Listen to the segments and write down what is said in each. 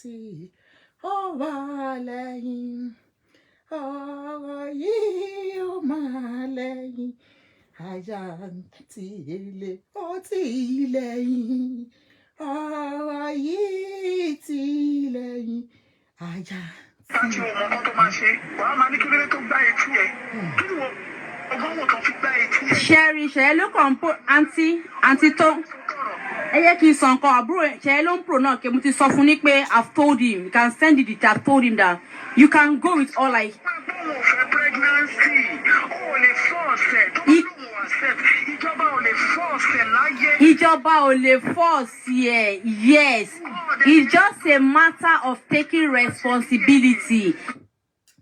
tí ó wà lẹ́yìn. Ọ̀rọ̀ yìí ó máa lẹ́yìn. Aya tí ilé ó ti lẹ́yìn. Ọ̀rọ̀ yìí ti lẹ́yìn. Aya Àti ọmọ kan tó máa ṣe, wàá máa ní kí lóde tó gbá etí ẹ̀. Kí ni wọ́n ọgọ́rùn-ún kan fi gbá etí ẹ̀? Ṣe ló kàn ń po àǹtí tó. Ẹ jẹ́ kí n sọ nǹkan àbúrò ṣe ló ń pro náà kí mo ti sọ fún ní pé I've told him, you can send it, I've told him that you can go with all like. Báwo fẹ́ pregnancy? O ò lè force ẹ̀ tó bá lóun accept. Ìjọba ò lè force ẹ̀ láyé. Ìjọba ò lè force ẹ̀, yes. It's just a matter of taking responsibility.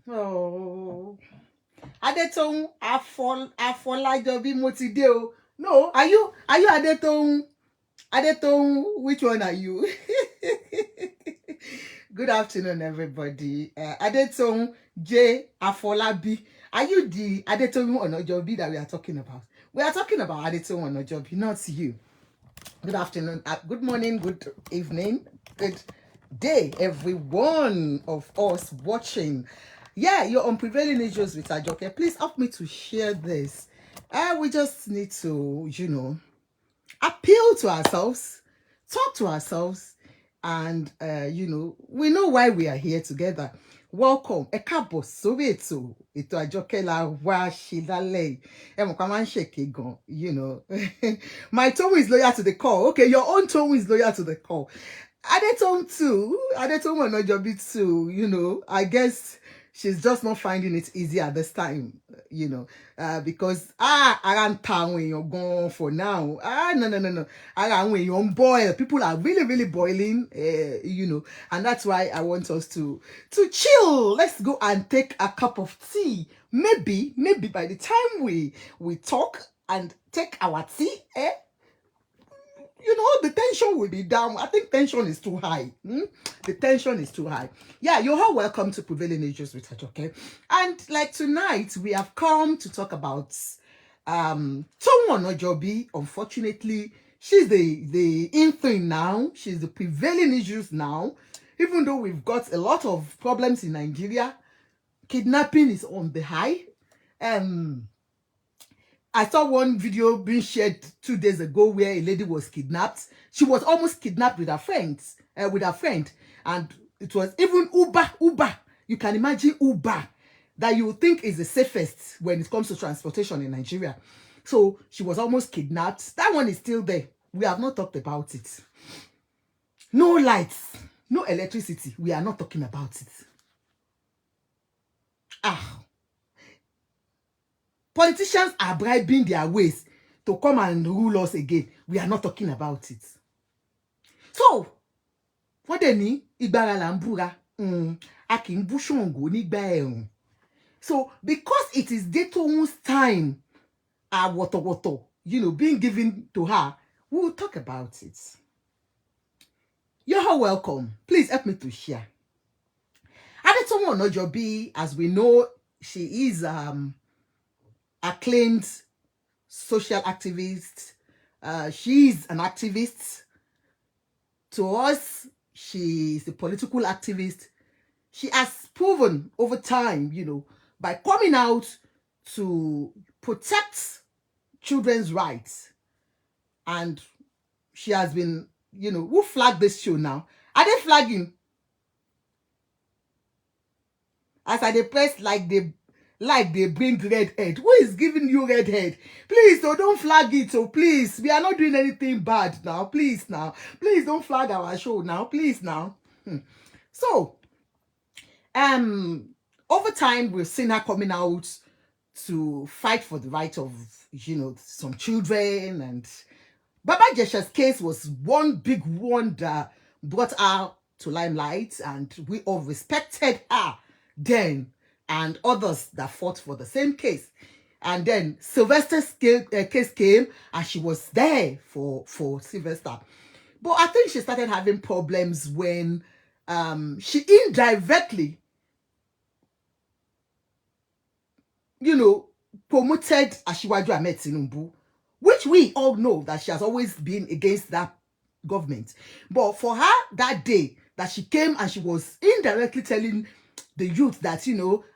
Oh. Adetoun Afolajobi mo ti dé o. No, are you Adetoun? Adetoun, which one are you? Good afternoon, everybody. Adetoun J. Afolabi. Are you the Adetoun Onojobi that we are talking about? We are talking about Adetoun Onojobi, not you. Good afternoon, good morning, good evening, good day, every one of us watching. Yeah, you're on Prevailing Issues with Ajoke. Please help me to share this. We just need to, appeal to ourselves, talk to ourselves, and, we know why we are here together. Welcome. Ẹ káàbọ̀ sórí ètò Àjọkẹ́ la wá ṣe lálẹ́. Ẹ mọ̀ ká máa ń ṣèké gan, My tone is loyal to the call. Okay, your own tone is loyal to the call. Adetoun too. Adetoun Onojobi too, I guess she's just not finding it easy at this time, because ara ń ta àwọn èèyàn gan for now. No. Ara àwọn èèyàn boil. People are really, really boiling, and that's why I want us to chill. Let's go and take a cup of tea. Maybe by the time we talk and take our tea, the tension will be down. I think tension is too high. The tension is too high. Yeah, you're all welcome to Prevailing Issues with Ajoke. And like tonight, we have come to talk about Toun Onojobi. Unfortunately, she's the in thing now. She's the prevailing issues now. Even though we've got a lot of problems in Nigeria, kidnapping is on the high. I saw one video being shared 2 days ago where a lady was kidnapped. She was almost kidnapped with her friends, and it was even Uber. You can imagine Uber that you think is the safest when it comes to transportation in Nigeria. So she was almost kidnapped. That one is still there. We have not talked about it. No lights, no electricity. We are not talking about it. Politicians are bribing their ways to come and rule us again. We are not talking about it. So, what they need, Igbara Lambura, Akin Bushongo, Nigba. So, because it is Detoun's time, water, being given to her, we will talk about it. You're all welcome. Please help me to share. Adetoun Onojobi, as we know, she is acclaimed social activist. She's an activist. To us, she's a political activist. She has proven over time, by coming out to protect children's rights. And she has been, who flagged this show now? Are they flagging? As I press like they bring red head. Who is giving you red head? Please, don't flag it. Please, we are not doing anything bad now. Please, don't flag our show now. Please, now. So, over time, we've seen her coming out to fight for the right of, some children. And Baba Jesha's case was one big one that brought her to limelight, and we all respected her then, and others that fought for the same case. And then Sylvester's case came, and she was there for Sylvester. But I think she started having problems when she indirectly, promoted Asiwaju Ahmed Tinubu, which we all know that she has always been against that government. But for her that day that she came and she was indirectly telling the youth that,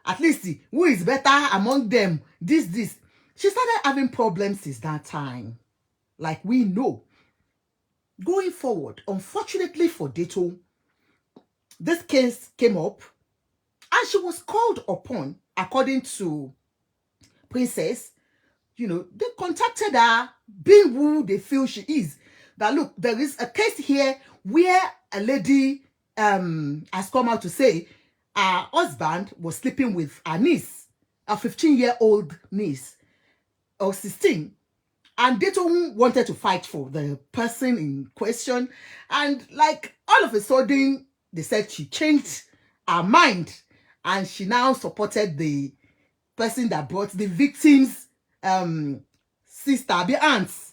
at least who is better among them, this. She started having problems since that time. Like we know. Going forward, unfortunately for Detoun, this case came up and she was called upon, according to Princess. They contacted her, being who they feel she is. That look, there is a case here where a lady has come out to say her husband was sleeping with her niece, a 15-year-old niece, or 16. And Detoun wanted to fight for the person in question. And like all of a sudden, they said she changed her mind. And she now supported the person that brought the victim's sister, the aunts.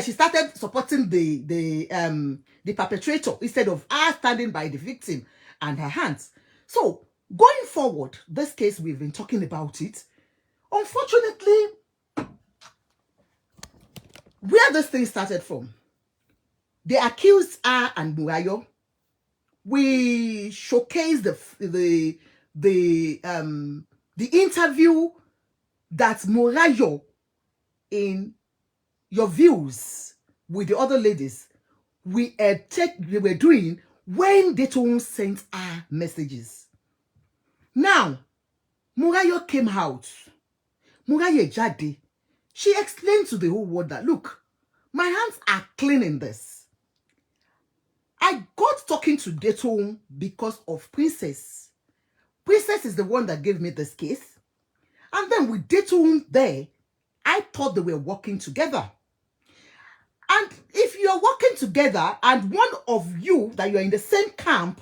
She started supporting the perpetrator instead of her standing by the victim and her hands. So going forward, this case, we've been talking about it. Unfortunately, where this thing started from, they accused her and Murayo. We showcased the interview that Murayo, in your views with the other ladies, we were doing when Detoun sent her messages. Now, Murayo came out. Murayo Jade. She explained to the whole world that, look, my hands are clean in this. I got talking to Detoun because of Princess. Princess is the one that gave me this case. And then with Detoun there, I thought they were working together. And if you're working together and one of you that you're in the same camp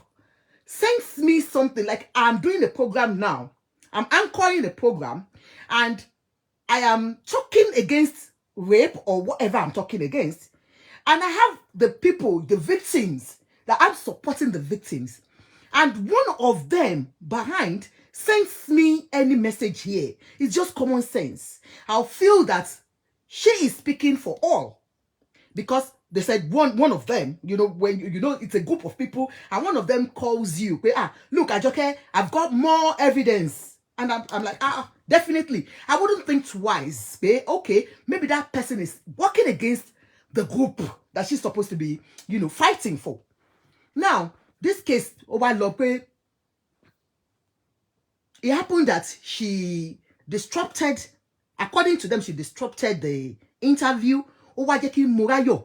sends me something like, I'm doing a program now, I'm anchoring a program, and I am talking against rape or whatever I'm talking against, and I have the people, the victims, that I'm supporting the victims, and one of them behind sends me any message here, it's just common sense. I'll feel that she is speaking for all. Because they said one of them, when it's a group of people and one of them calls you, look, Ajoke, I've got more evidence. And I'm like, definitely. I wouldn't think twice. Okay, maybe that person is working against the group that she's supposed to be, fighting for. Now, this case, it happened that she disrupted, according to them, she disrupted the interview. Now Murayo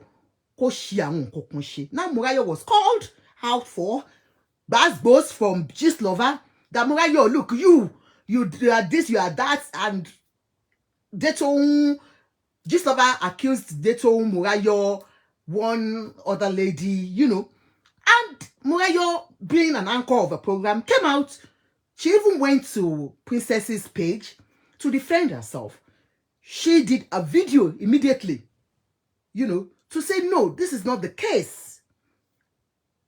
was called out for Basbos from Gistlovers. That Murayo, look, you are this, you are that, and Detoun, Gistlovers accused Detoun, Murayo, one other lady, and Murayo, being an anchor of a program, came out. She even went to Princess's page to defend herself. She did a video immediately, to say, no, this is not the case.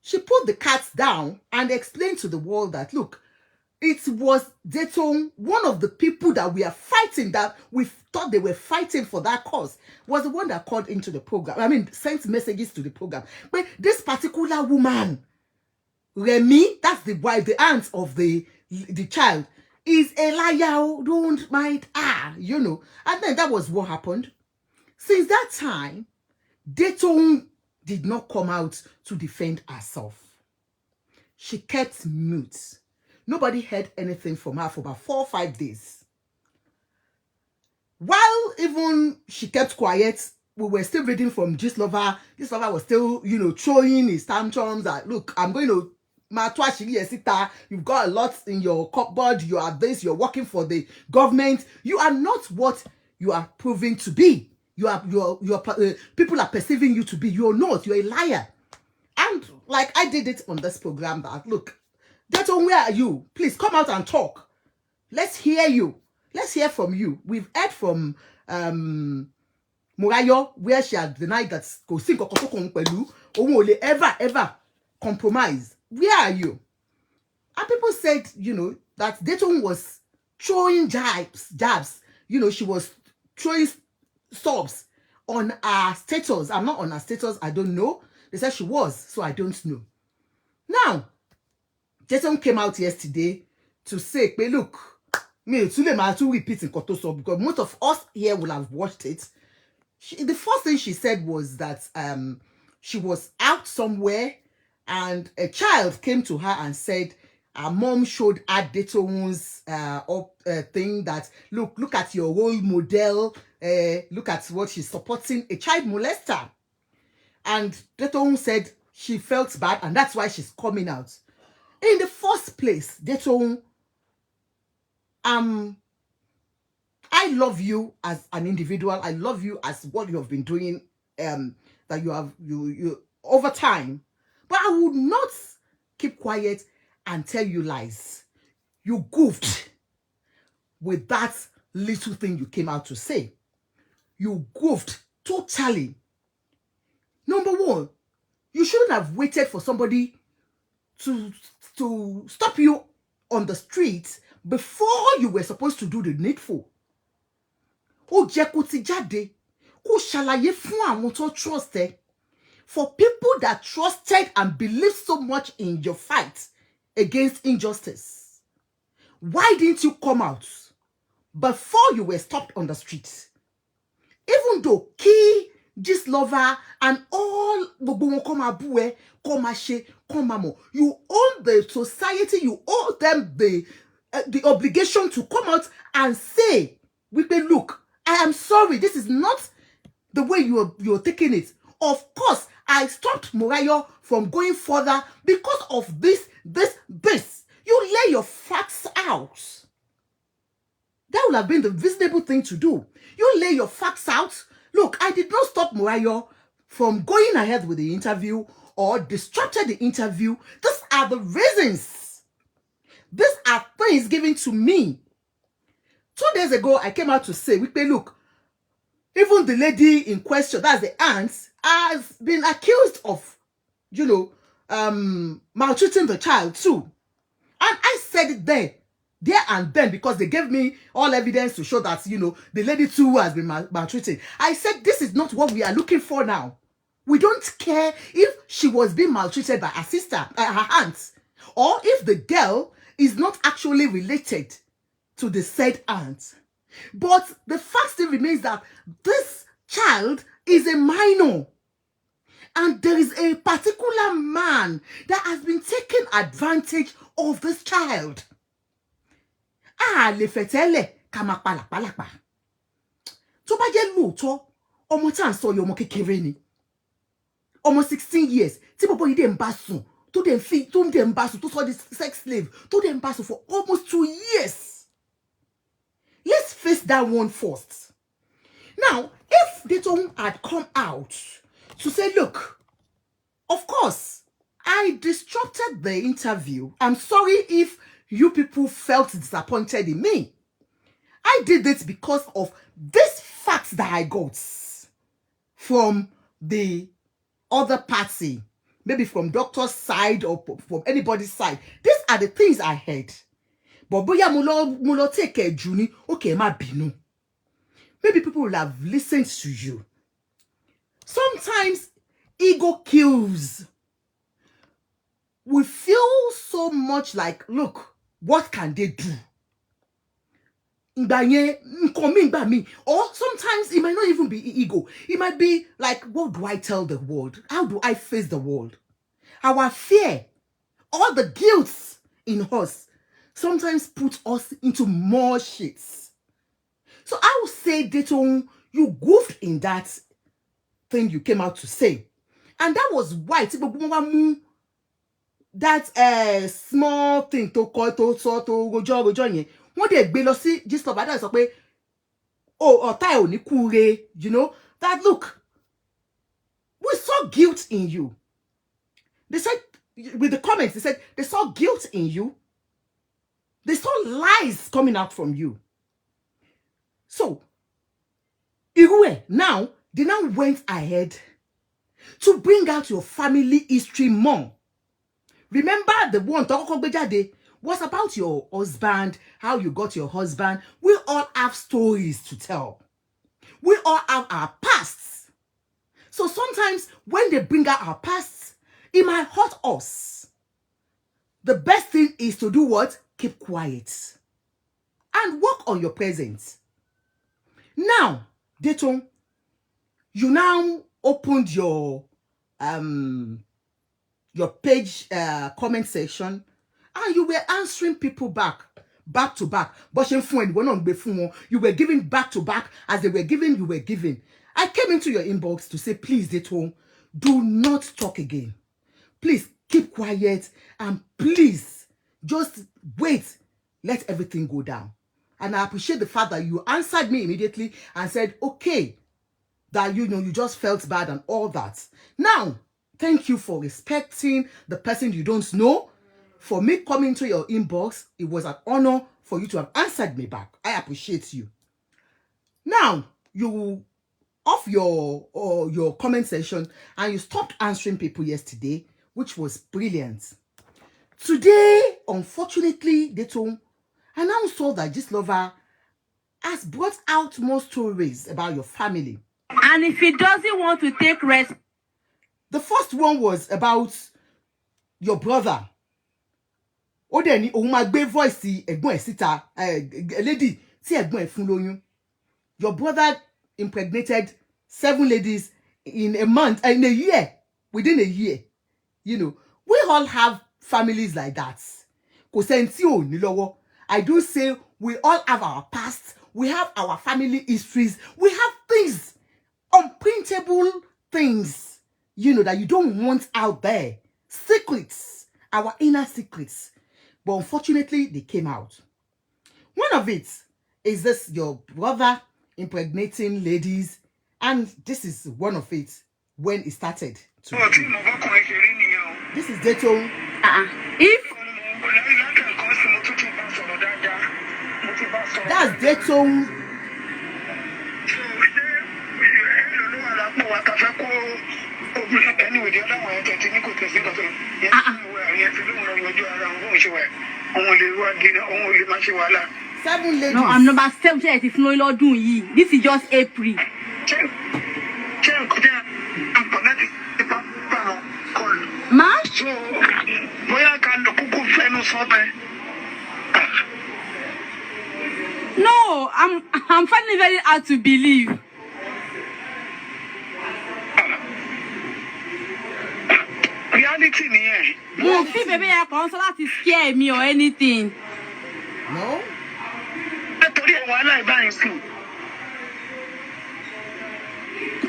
She put the cats down and explained to the world that, look, it was Detoun, one of the people that we are fighting, that we thought they were fighting for that cause, was the one that called into the program. Sent messages to the program. But this particular woman, Remy, that's the wife, the aunt of the child, is a liar. Don't mind her, And then that was what happened. Since that time, Detoun did not come out to defend herself. She kept mute. Nobody heard anything from her for about 4 or 5 days. While even she kept quiet, we were still reading from Gistlovers. Gistlovers was still, throwing his tantrums that, look, I'm going to you've got a lot in your cupboard, you are this, you're working for the government. You are not what you are proving to be. People are perceiving you to be. You're not. You're a liar. And like I did it on this program that, look, Detoun, where are you? Please come out and talk. Let's hear you. Let's hear from you. We've heard from Murayo, where she had denied that ever compromise. Where are you? And people said, that Detoun was throwing jabs. She was throwing subs on her status. I'm not on her status. I don't know. They said she was, so I don't know. Now, Detoun came out yesterday to say, look, me to repeat in Kotoso because most of us here will have watched it. The first thing she said was that she was out somewhere and a child came to her and said her mom showed Adetoun's thing that look at your role model, look at what she's supporting, a child molester. And Detoun said she felt bad and that's why she's coming out. In the first place, Detoun, I love you as an individual. I love you as what you have been doing, that you over time. But I would not keep quiet and tell you lies. You goofed with that little thing you came out to say. You goofed totally. Number one, you shouldn't have waited for somebody to stop you on the street before you were supposed to do the needful. Ó jẹ́ kó ti jáde, kó ṣàlàyé fún àwọn tó trust ẹ. For people that trusted and believed so much in your fight against injustice, why didn't you come out before you were stopped on the street? Even though key Gistlovers and all you owe the society, you owe them the obligation to come out and say, look, I am sorry, this is not the way you're taking it. Of course, I stopped Morayo from going further because of this. You lay your facts out. That would have been the reasonable thing to do. You lay your facts out. Look, I did not stop Morayo from going ahead with the interview or disrupted the interview. These are the reasons. These are things given to me. 2 days ago, I came out to say, look, even the lady in question, that's the aunt, has been accused of, maltreating the child too. And I said it there and then, because they gave me all evidence to show that, the lady too has been maltreated. I said, this is not what we are looking for now. We don't care if she was being maltreated by her sister, her aunt, or if the girl is not actually related to the said aunt. But the fact still remains that this child is a minor. And there is a particular man that has been taking advantage of this child. Le fetele kama palapalapa. Tó bá jẹ́ lóòótọ́, ọmọ tá ń sọ yìí ọmọ kékeré ni. Ọmọ 16 years. Tí bọ̀bọ́ yìí dẹ̀ ń bá sùn, tó dẹ̀ ń bá sùn, tó sọ di sex slave, tó dẹ̀ ń bá sùn for almost 2 years. Let's face that one first. Now, if Detoun had come out to say, look, of course, I disrupted the interview. I'm sorry if you people felt disappointed in me. I did it because of this fact that I got from the other party, maybe from doctor's side or from anybody's side. These are the things I heard. But boya mulo take a juni, okay, ma binu. Maybe people will have listened to you. Sometimes ego kills. We feel so much like, look, what can they do? Or sometimes it might not even be ego. It might be like, what do I tell the world? How do I face the world? Our fear, all the guilt in us, sometimes put us into more shits. So I would say, Detoun, you goofed in that thing you came out to say. And that was why that small thing to call to gojo wọ́n dẹ̀ gbé lọ sí Gistlovers that sọ pé ọ̀tá ẹ̀ ò ní kúre, that look, we saw guilt in you. They said, with the comments, they said they saw guilt in you. They saw lies coming out from you. So, Irue, now, they now went ahead to bring out your family history more. Remember the one was about your husband, how you got your husband. We all have stories to tell. We all have our pasts. So sometimes when they bring out our pasts, it might hurt us. the best thing is to do what? Keep quiet and work on your presence. Now, Detoun, you now opened your page comment section and you were answering people back to back. You were giving back to back. As they were giving, you were giving. I came into your inbox to say, please, Detoun, do not talk again. Please keep quiet and please just wait. Let everything go down. And I appreciate the fact that you answered me immediately and said, okay, that you just felt bad and all that. Now, thank you for respecting the person you don't know. For me coming to your inbox, it was an honor for you to have answered me back. I appreciate you. Now, you off your comment section and you stopped answering people yesterday, which was brilliant. Today, unfortunately, Detoun, I now saw that Gistlover has brought out more stories about your family. And if he doesn't want to take rest, the first one was about your brother. Ó dẹ̀ ní òun máa gbé voice ẹ̀gbọ́n ẹ̀ síta, lady tí ẹ̀gbọ́n ẹ̀ fún lóyún. Your brother impregnated 7 ladies in a month, in a year, within a year. You know, we all have families like that. Kò sẹ́ni tí ò ní lọ́wọ́. I do say we all have our past. We have our family histories. We have things, unprintable things, that you don't want out there. Secrets, our inner secrets. But unfortunately, they came out. One of it is this, your brother impregnating ladies. And this is one of it when it started. This is Detoun. If that's Detoun. Anyway, the other one technical Seven ladies. no, I'm number 7. If no Lord do ye. This is just April. Ma? So, where can the cuckoo feno sobe? No, I'm finding it very hard to believe. Reality niye. No, see, baby, I can't to scare me or anything. No?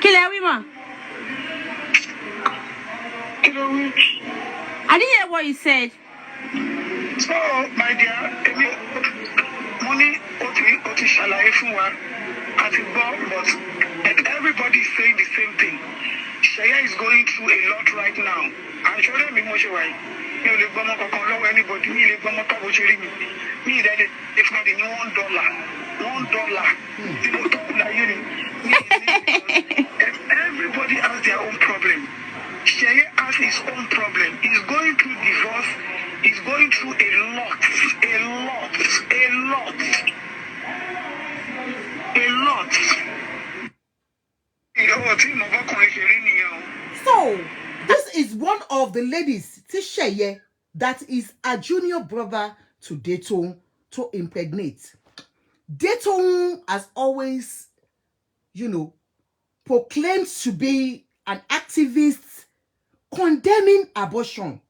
Kill every man. I didn't hear what you said. So, my dear, money, oti shalaye fun wa, ati but everybody is saying the same thing. Shaya is going through a lot right now. I'm sure that you will go more anybody, you will go more kabochiri me that if not in $1, everybody has their own problem. Shaya has his own problem. He's going through divorce. He's going through a lot. So, this is one of the ladies, Tisheye, that is a junior brother to Detoun to impregnate. Detoun has always, proclaimed to be an activist condemning abortion.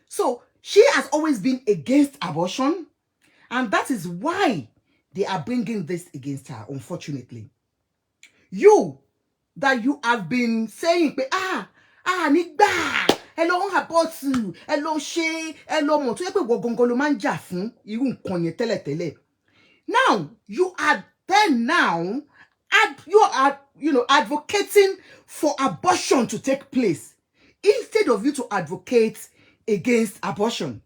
So, she has always been against abortion, and that is why they are bringing this against her, unfortunately. You have been saying, nigba, hello, abortu, hello, she, hello, mo, to ye pe wo gongo lo ma nja fun iru nkan yen tele. Now, you are then you are, advocating for abortion to take place instead of you to advocate against abortion,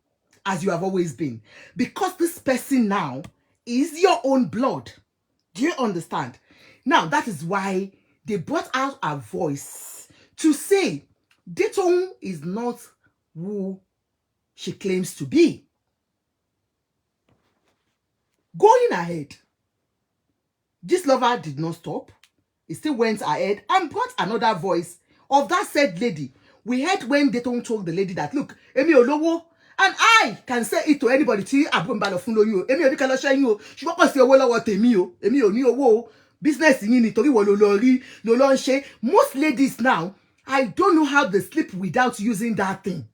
as you have always been. Because this person now is your own blood. Do you understand? Now, that is why they brought out a voice to say Detoun is not who she claims to be. Going ahead, Gistlover did not stop. He still went ahead and brought another voice of that said lady. We heard when Detoun told the lady that, look, Emi Olowo, And I can say it to anybody. Tí àbúrò mi bá lọ fún lóyún o. Èmi ò ní kẹ́ lọ ṣẹ́yún o. Ṣùgbọ́n kò sí owó lọ́wọ́ tèmi o. Èmi ò ní owó o. Business yín ni torí wọ́n ló lọ ń ṣe. Most ladies now, I don't know how they sleep without using that thing.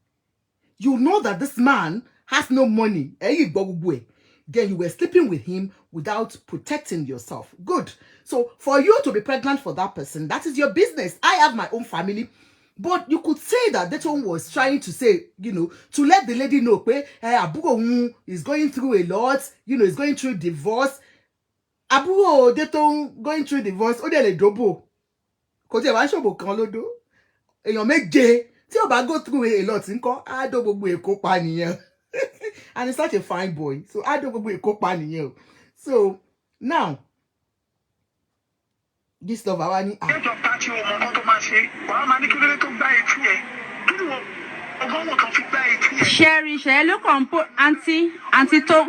You know that this man has no money. Then you were sleeping with him without protecting yourself. Good. So for you to be pregnant for that person, that is your business. I have my own family. But you could say that Detoun was trying to say, to let the lady know, Aburo is going through a lot, is going through divorce. Aburo Detoun going through divorce, ó dẹ̀ lè dóbò. Kò tiẹ̀ wá ṣòbò kan lódó. Èèyàn méje tí ó bá go through a lot ńkọ́, á dó gbogbo Èkó pa nìyẹn. And he's such a fine boy. So á dó gbogbo Èkó pa nìyẹn. So now, Gistlovers wa ní ẹjọ́ pàtí ọmọ kan tó máa ṣe wàá máa ní kí lóde tó gbá etí ẹ̀ kí ni ọgọ́wọ̀ kan fi gbá etí ẹ̀. ṣe ló kàn ń pò àǹtí tó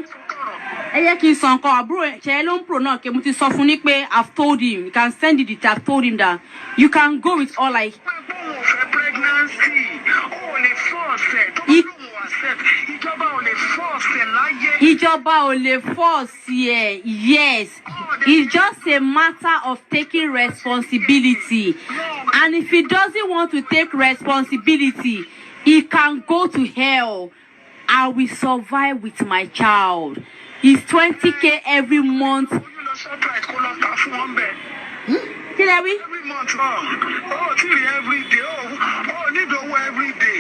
ẹ yẹ kí n sọ nǹkan àbúrò ṣe ló ń pro náà kí mo ti sọ fún ní pé I've told him you can send it I've told him that you can go with all like. Gbogbo ò fẹ́ pregnancy ó lè force ẹ̀ tó bá lóun accept ìjọba ò lè force ẹ̀ láyé. Ìjọba ò lè force ẹ̀, yes. It's just a matter of taking responsibility. And if he doesn't want to take responsibility, he can go to hell. I will survive with my child. It's 20K every month. Kí lẹ wí? Every month, oh, every day, oh, need to every day.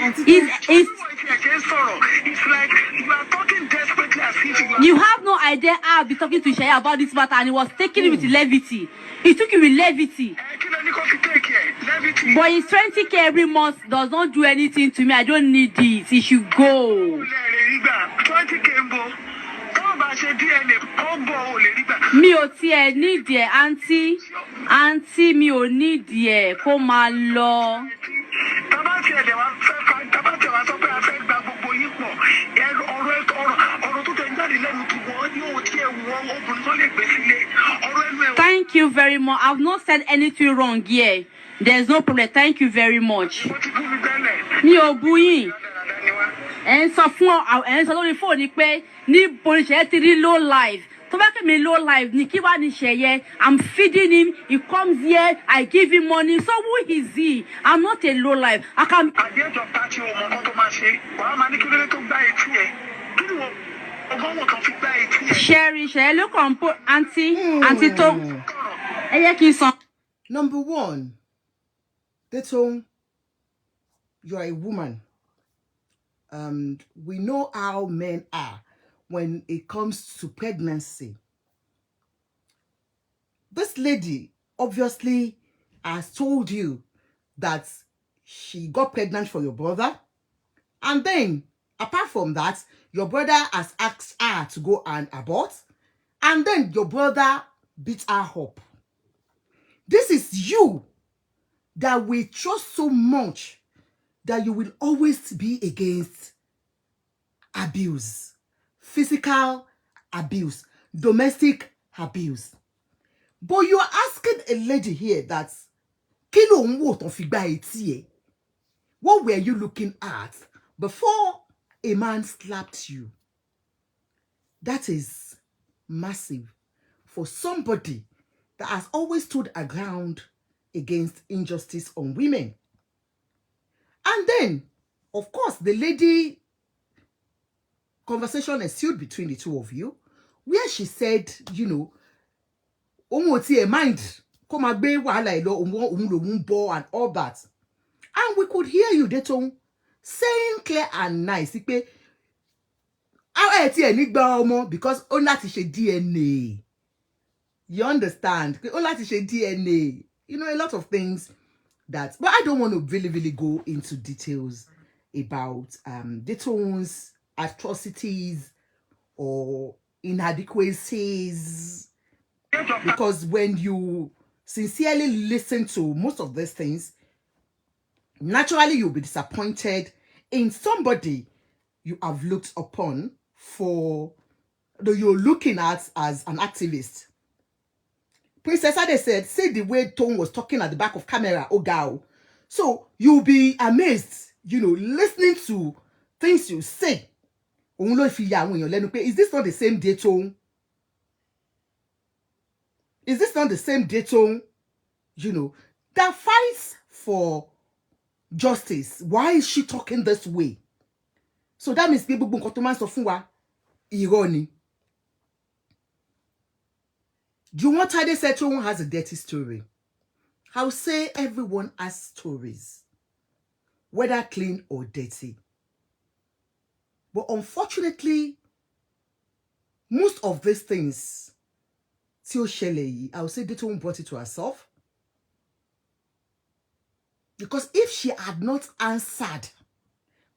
It's like you are talking desperately as if You have no idea how I've been talking to Shaya about this matter, and he was taking it with levity. He took it with levity. But his 20K every month does not do anything to me. I don't need it. He should go. 20K, Mi ò tiẹ̀ need ẹ̀ àǹtí mi ò need ẹ̀ kó máa lọ. Thank you very much. I've not said anything wrong here. There's no problem. Thank you very much. Mi ò bú yín. Ẹ ń sọ lórí fóònù pé ní Borishe ti rí low life. Tó bá kẹ́ mi low life ni kí wá ní Sheye. I'm feeding him. He comes here. I give him money. So who is he? I'm not a low life. I can. Share ló kàn pò àǹtí tó. Ẹ yẹ kí n sọ. Number one, Detoun, you are a woman. And we know how men are when it comes to pregnancy. This lady obviously has told you that she got pregnant for your brother. And then, apart from that, your brother has asked her to go and abort. And then your brother beat her up. This is you that we trust so much that you will always be against abuse, physical abuse, domestic abuse. But you are asking a lady here that, what were you looking at before a man slapped you? That is massive for somebody that has always stood a ground against injustice on women. And then, of course, the lady conversation ensued between the two of you, where she said, mind, come and all that. And we could hear you, Detoun, saying clear and nice, because only DNA. You understand? Only DNA. A lot of things that, but I don't want to really go into details about Detoun's atrocities or inadequacies, because when you sincerely listen to most of these things, naturally you'll be disappointed in somebody you have looked upon for, that you're looking at as an activist. Princess Ade said, see the way Tone was talking at the back of camera, Ogao. So you'll be amazed, listening to things you say òun ló fi ya àwọn èèyàn lẹ́nu pé is this not the same Detoun? Is this not the same Detoun, you know, that fights for justice? Why is she talking this way? So that means people nǹkan tó máa ń sọ fún wa irọ́ ni. Juwon said Detoun has a dirty story. I'll say everyone has stories, whether clean or dirty. But unfortunately, most of these things, I'll say Detoun brought it to herself. Because if she had not answered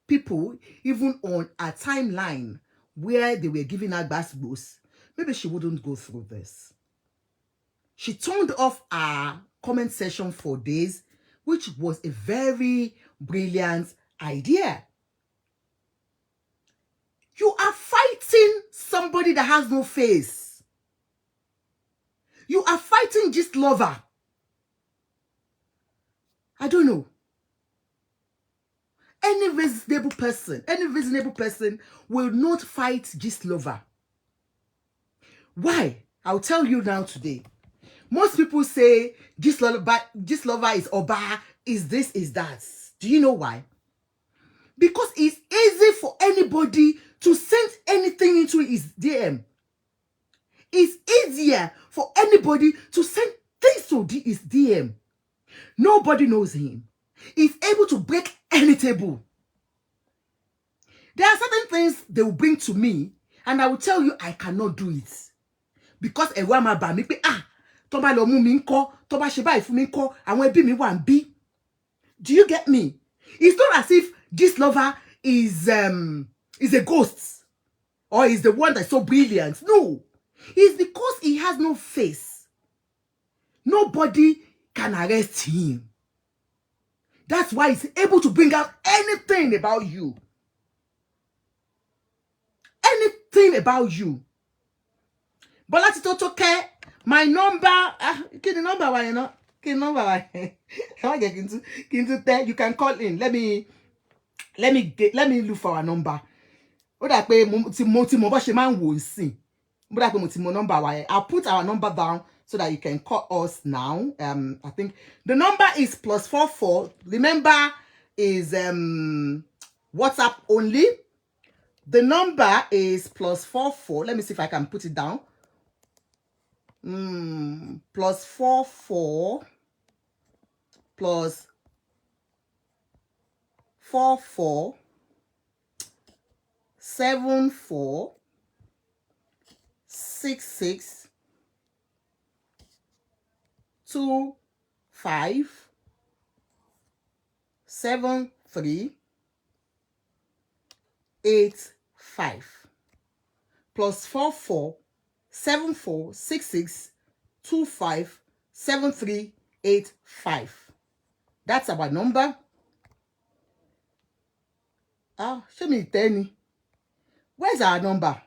people, even on a timeline where they were giving her basketballs, maybe she wouldn't go through this. She turned off her comment section for days, which was a very brilliant idea. You are fighting somebody that has no face. You are fighting Gistlovers. I don't know. Any reasonable person will not fight Gistlovers. Why? I'll tell you now today. Most people say Gistlovers is Oba, is this, is that. Do you know why? Because it's easy for anybody to send anything into his DM. It's easier for anybody to send things to his DM. Nobody knows him. He's able to break any table. There are certain things they will bring to me, and I will tell you I cannot do it. Because Toba lo mu mi nko, toba se báyìí fún mi nko, àwọn ẹbí mi wà ńbí. Do you get me? It's not as if Gistlovers is a ghost or is the one that's so brilliant. No. It's because he has no face. Nobody can arrest him. That's why he's able to bring out anything about you. Anything about you. But let's talk my number, the number why you know? The number why you can call in. Let me look for our number. I'll put our number down so that you can call us now. I think the number is +44. Remember, is WhatsApp only. The number is +44. Let me see if I can put it down. +44 +44 74 66 25 73 85 +44 74 66 25 73 85. That's our number. Show me 10. Where's our number?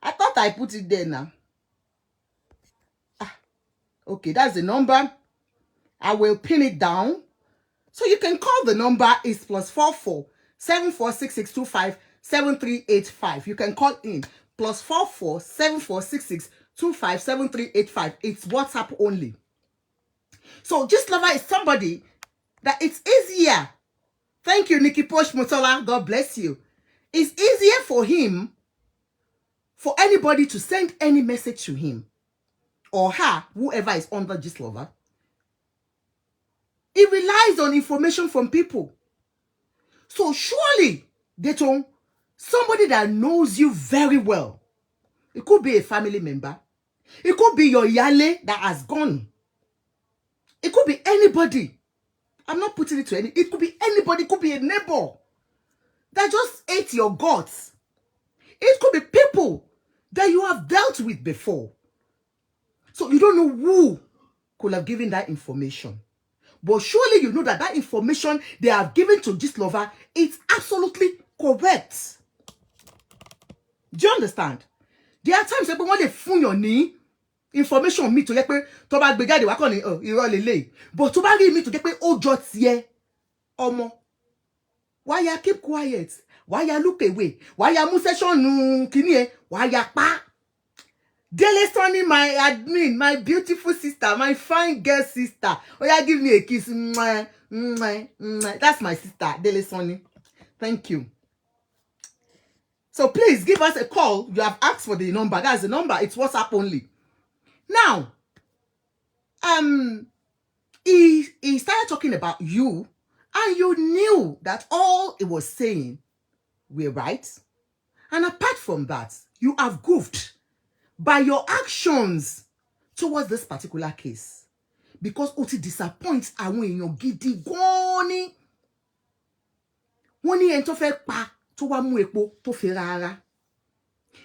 I thought I put it there now. Okay, that's the number. I will pin it down. So you can call the number is +44 74 66 25 73 85. You can call in +44 74 66 25 73 85. It's WhatsApp only. So Gistlovers is somebody that it's easier. Thank you, Nikki Posh Motola. God bless you. It's easier for him, for anybody to send any message to him or her, whoever is under Gistlovers. It relies on information from people. So surely, Detoun, somebody that knows you very well. It could be a family member. It could be your yale that has gone. It could be anybody. I'm not putting it to any. It could be anybody. It could be a neighbor that just ate your guts. It could be people that you have dealt with before. So you don't know who could have given that information. But surely you know that that information they have given to Gistlovers, it's absolutely correct. Do you understand? There are times when they phone your knee information me to get pé tó bá gbé jáde wá kàn ní irọ́ lélẹ̀. But tó bá rí mi to get pé ó jọ tiẹ̀ ọmọ. Why you keep quiet? why ya look away, why ya mú session kini e, why ya pa. Dele Sunny, my admin, my beautiful sister, my fine girl sister. Oh yeah, give me a kiss. Mwah, mwah, mwah. That's my sister, Dele Sunny. Thank you. So please give us a call. You have asked for the number. That's the number. It's WhatsApp only. Now, he started talking about you, and you knew that all he was saying were right. And apart from that, you have goofed by your actions towards this particular case, because ó ti disappoint àwọn èèyàn gidi gan ni. Wọ́n ní ẹni tó fẹ́ pa tó wá mú epo tó fi rárá.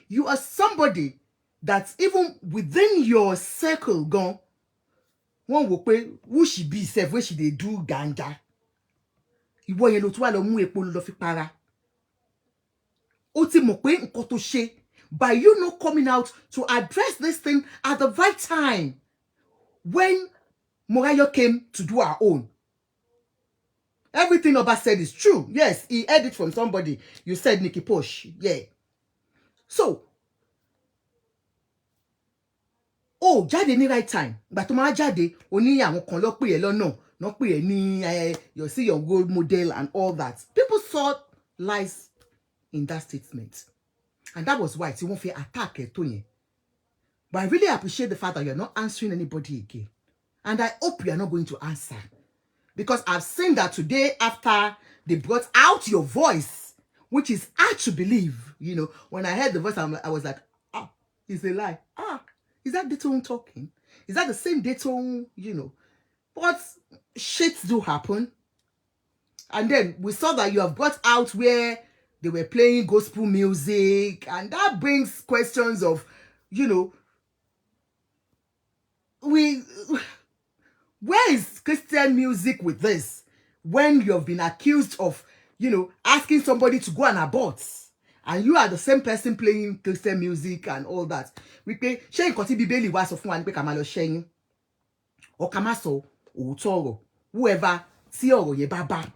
You are somebody that even within your circle gan, wọ́n wò pé who she be sef wey she dey do ganja. Ìwọ yẹn ló tún wá lọ mú epo lọ fi para. Ó ti mọ̀ pé nǹkan tó ṣe, by you not coming out to address this thing at the right time when Morayo came to do her own. Everything Oba said is true. Yes, he heard it from somebody. You said Nikki Posh. Yeah. So, oh, jáde ní right time. But to máa jáde, ó ní àwọn kan lọ pè ẹ́ lọ́nà, lọ pè ẹ́ ní you see your role model and all that. People saw lies in that statement. And that was why tí wọ́n fi attack ẹ̀ tó yẹn. But I really appreciate the fact that you're not answering anybody again. And I hope you are not going to answer. Because I've seen that today after they brought out your voice, which is hard to believe. You know, when I heard the voice, I was like, ah, it's a lie. Ah, is that Detoun talking? Is that the same Detoun, you know? But shit do happen. And then we saw that you have got out where they were playing gospel music, and that brings questions of, you know, where is Christian music with this? When you have been accused of, you know, asking somebody to go and abort, and you are the same person playing Christian music and all that. We pay Shane Koti Bibeli was of one pick Kamalo Shane or Kamaso or Toro, whoever see or ye baba.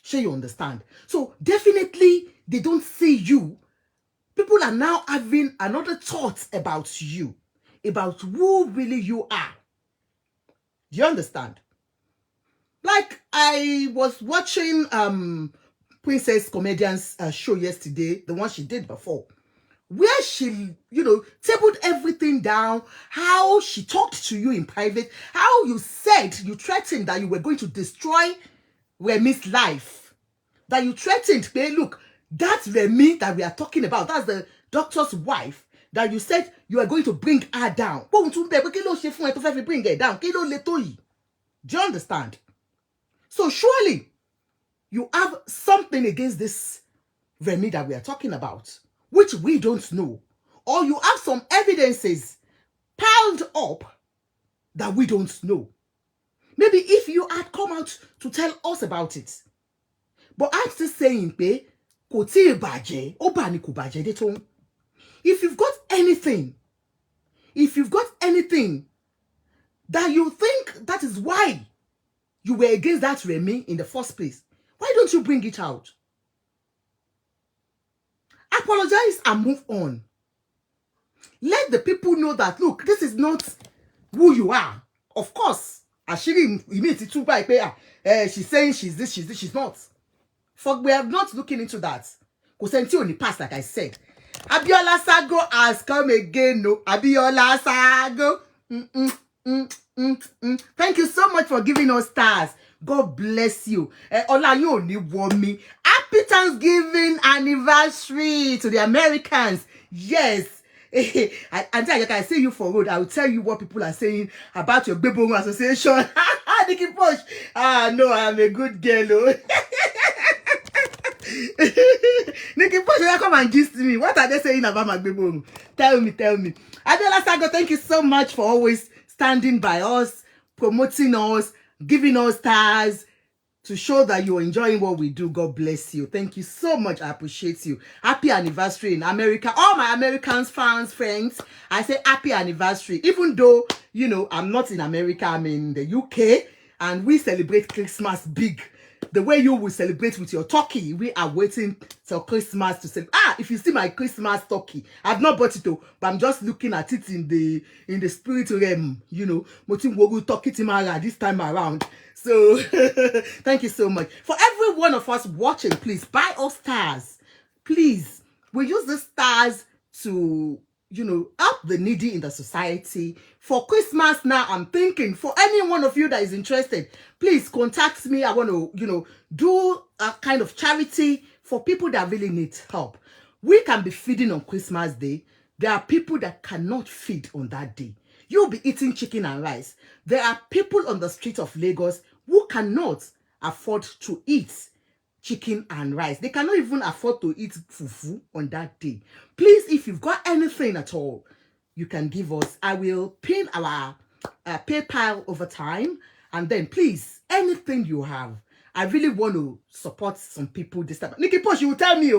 Sure, you understand. So definitely they don't see you. People are now having another thought about you, about who really you are. Do you understand? Like I was watching Princess Comedian's show yesterday, the one she did before, where she, you know, tabled everything down, how she talked to you in private, how you said, you threatened that you were going to destroy Remi's life, that you threatened, hey, look, that's Remi that we are talking about, that's the doctor's wife, that you said you are going to bring her down. Bring her down. Do you understand? So surely you have something against this Remi that we are talking about, which we don't know. Or you have some evidences piled up that we don't know. Maybe if you had come out to tell us about it. But I'm still saying, if you've got anything, that you think that is why you were against that Remi in the first place, why don't you bring it out? Apologize and move on. Let the people know that, look, this is not who you are. Of course, she's saying she's this, she's not. For we are not looking into that. Because on the past, like I said, Abiola Sago has come again. No, Abiola Sago. Thank you so much for giving us stars. God bless you. Ola, you only want me. Happy Thanksgiving anniversary to the Americans. Yes. Until I can see you for road, I will tell you what people are saying about your Bebongo Association. Nikki Posh. Ah, no, I'm a good girl. Oh. Nikki Posh, come and gist me. What are they saying about my Bebongo? Tell me. Adela Sago, thank you so much for always standing by us, promoting us, giving us stars, to show that you're enjoying what we do. God bless you. Thank you so much. I appreciate you. Happy anniversary in America. All my Americans, fans, friends, I say happy anniversary. Even though, you know, I'm not in America, I'm in the UK, and we celebrate Christmas big. the way you will celebrate with your turkey. We are waiting till Christmas to say, if you see my Christmas turkey, I've not bought it though, but I'm just looking at it in the spirit realm, you know, Motin Wogu turkey timara this time around. So thank you so much. For every one of us watching, please buy us stars. Please, we use the stars to, you know, help the needy in the society. For Christmas now, I'm thinking for any one of you that is interested, please contact me. I want to, you know, do a kind of charity for people that really need help. We can be feeding on Christmas Day. There are people that cannot feed on that day. You'll be eating chicken and rice. There are people on the street of Lagos who cannot afford to eat chicken and rice. They cannot even afford to eat fufu on that day. Please, if you've got anything at all, you can give us. I will pin our PayPal over time. And then please, anything you have. I really want to support some people this time. Nikki Posh, you will tell me.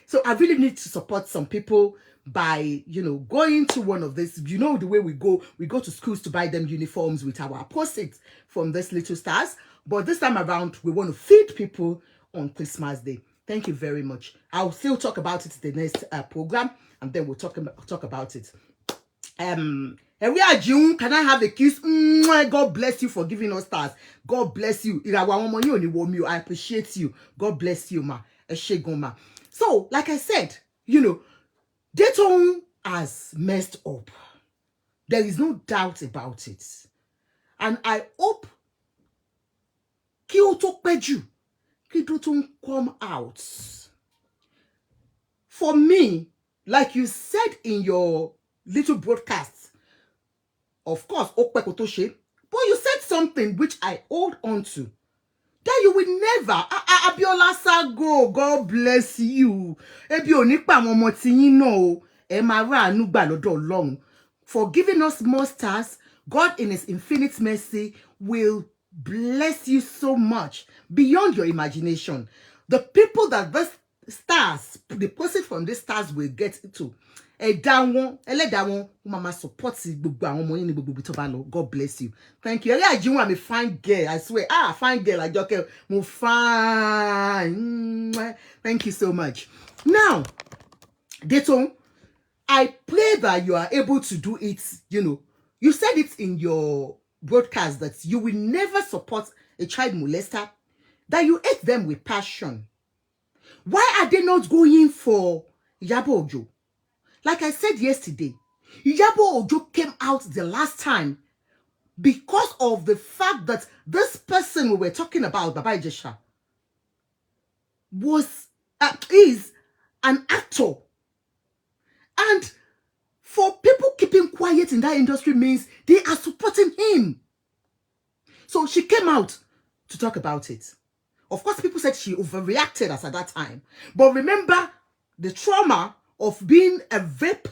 So I really need to support some people by, you know, going to one of this. You know the way we go to schools to buy them uniforms with our proceeds from this Little Stars. But this time around, we want to feed people on Christmas Day. Thank you very much. I'll still talk about it in the next program, and then we'll talk about it. June, can I have a kiss? God bless you for giving us stars. God bless you. I appreciate you. God bless you, ma. So, like I said, you know, Detoun has messed up. There is no doubt about it. And I hope Detoun come out. For me, like you said in your little broadcast, of course, but you said something which I hold on to. That you will never, Abiola Sago, God bless you. Ebi onipa momo ti yin no, e ma ra anu gba lodo Ọlọ́run. For giving us more stars, God in his infinite mercy will bless you so much beyond your imagination. The people that the stars, the person from these stars will get to. Mama support God bless you. Thank you. I'm a fine girl. I swear. Fine girl. I just fine. Thank you so much. Now, Detoun, I pray that you are able to do it. You know, you said it in your broadcast that you will never support a child molester, that you hate them with passion. Why are they not going for Iyabo Ojo? Like I said yesterday, Iyabo Ojo came out the last time because of the fact that this person we were talking about, Baba Ijesha, is an actor. And for people keeping quiet in that industry means they are supporting him. So she came out to talk about it. Of course, people said she overreacted as at that time. But remember the trauma of being a rape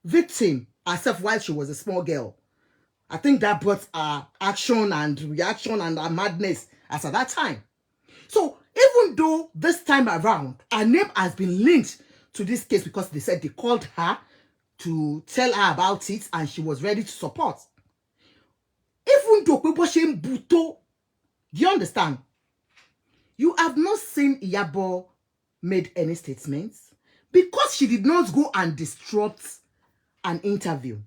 victim herself while she was a small girl. I think that brought action and reaction and madness as at that time. So even though this time around, her name has been linked to this case because they said they called her to tell her about it and she was ready to support. Even though people saying buto, do you understand? You have not seen Iyabo made any statements because she did not go and disrupt an interview.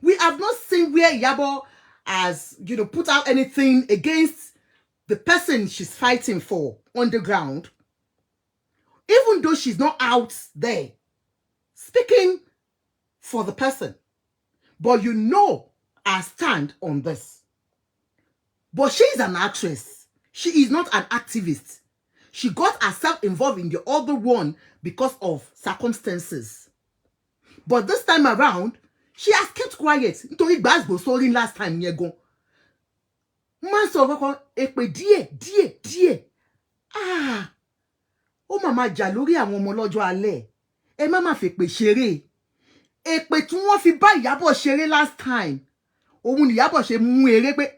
We have not seen where Iyabo has, you know, put out anything against the person she's fighting for on the ground. Even though she's not out there speaking for the person. But you know her stand on this. But she's an actress. She is not an activist. She got herself involved in the other one because of circumstances. But this time around, she has kept quiet. Nítorí gbasgbo sórí last time yẹn gan. Man sọ kọ́kọ́ èpè díẹ̀. Ó máa jà lórí àwọn ọmọ lọ́jọ́ alẹ́. Ẹ má fèpè ṣeré. Èpè tí wọ́n fi bá Ìyábọ̀ ṣeré last time. Òun ni Ìyábọ̀ ṣe mú eré pé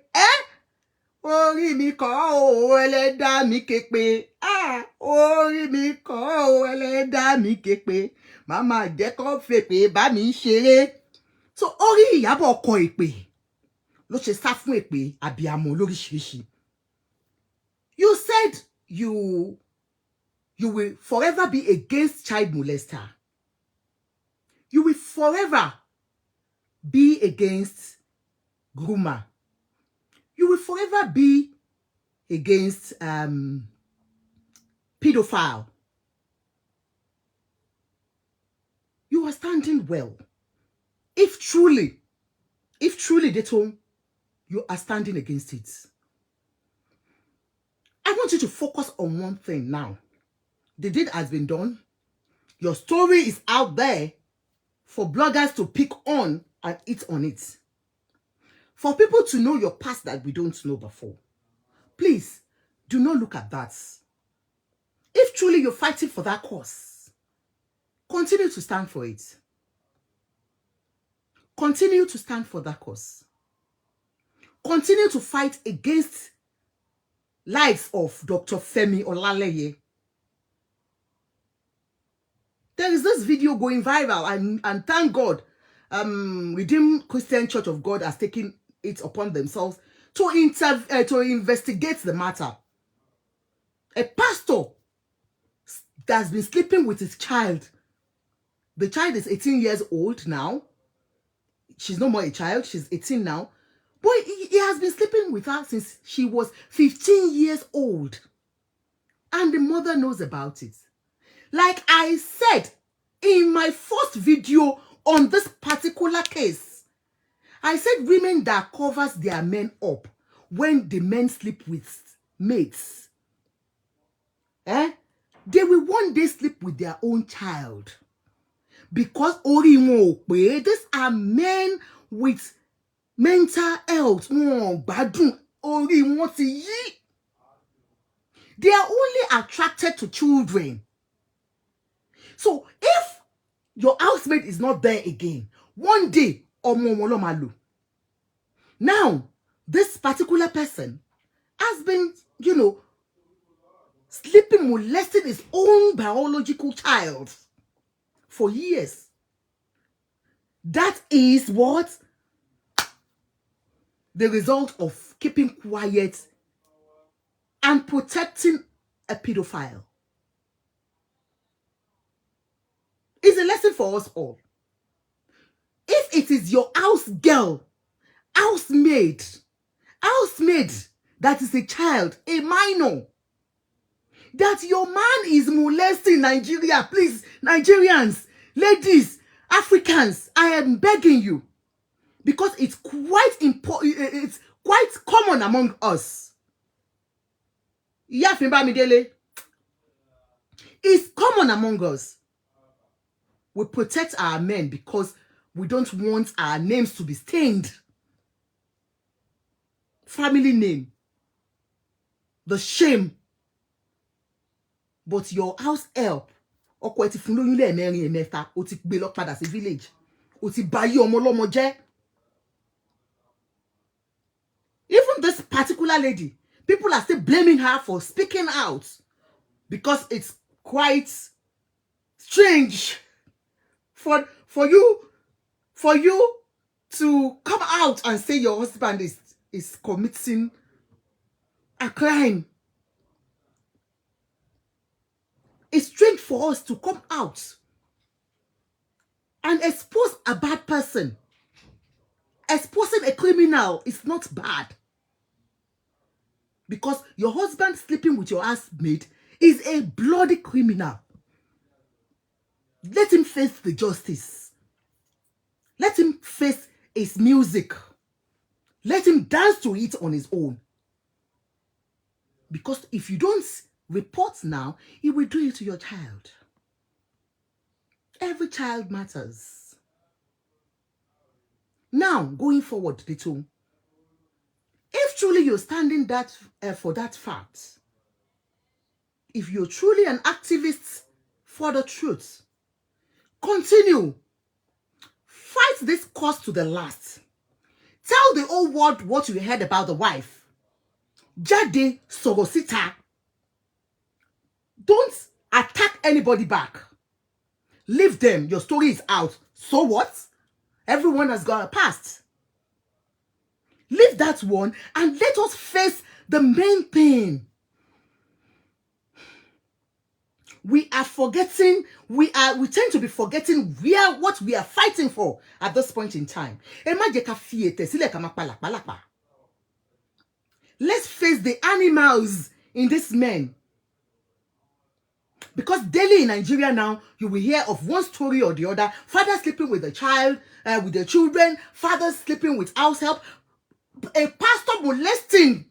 orí mi kọ́ o ẹlẹ́dàá mi képe. Orí mi kọ́ o ẹlẹ́dàá mi képe. Màmá jẹ́ kó fèpè bá mi ṣeré. So orí Ìyábọ̀ kọ èpè. Ló ṣe sá fún èpè àbíamọ lóríṣiríṣi. You said you will forever be against child molester. You will forever be against groomer. You will forever be against pedophile. You are standing well. If truly, Detoun, you are standing against it. I want you to focus on one thing now. The deed has been done. Your story is out there for bloggers to pick on and eat on it. For people to know your past that we don't know before. Please, do not look at that. If truly you're fighting for that cause, continue to stand for it. Continue to stand for that cause. Continue to fight against lives of Dr. Femi Olaleye. There is this video going viral, and thank God, Redeemed Christian Church of God has taken it upon themselves to investigate the matter. A pastor that has been sleeping with his child. The child is 18 years old now. She's no more a child. She's 18 now. But he has been sleeping with her since she was 15 years old. And the mother knows about it. Like I said in my first video on this particular case, I said women that covers their men up when the men sleep with mates, they will one day sleep with their own child. Because these are men with mental health. They are only attracted to children. So if your housemate is not there again, one day, now, this particular person has been, sleeping, molesting his own biological child for years. That is what the result of keeping quiet and protecting a pedophile. It's a lesson for us all. If it is your house girl, housemaid that is a child, a minor, that your man is molesting Nigeria, please, Nigerians, ladies, Africans, I am begging you, because it's quite important, it's quite common among us. It's common among us. We protect our men because we don't want our names to be stained. Family name. The shame. But your house help. Village. Even this particular lady, people are still blaming her for speaking out because it's quite strange for you to come out and say your husband is committing a crime. It's strange for us to come out and expose a bad person. Exposing a criminal is not bad. Because your husband sleeping with your housemate is a bloody criminal. Let him face the justice. Let him face his music. Let him dance to it on his own. Because if you don't report now, he will do it to your child. Every child matters. Now, going forward, Detoun, if truly you're standing for that fact, if you're truly an activist for the truth, continue. Fight this cause to the last. Tell the whole world what you heard about the wife. Jade Sorosita. Don't attack anybody back. Leave them. Your story is out. So what? Everyone has got a past. Leave that one and let us face the main thing. we are forgetting, we tend to be forgetting what we are fighting for at this point in time. Let's face the animals in this men. Because daily in Nigeria now, you will hear of one story or the other. Father sleeping with the child, with the children. Father sleeping with house help. A pastor molesting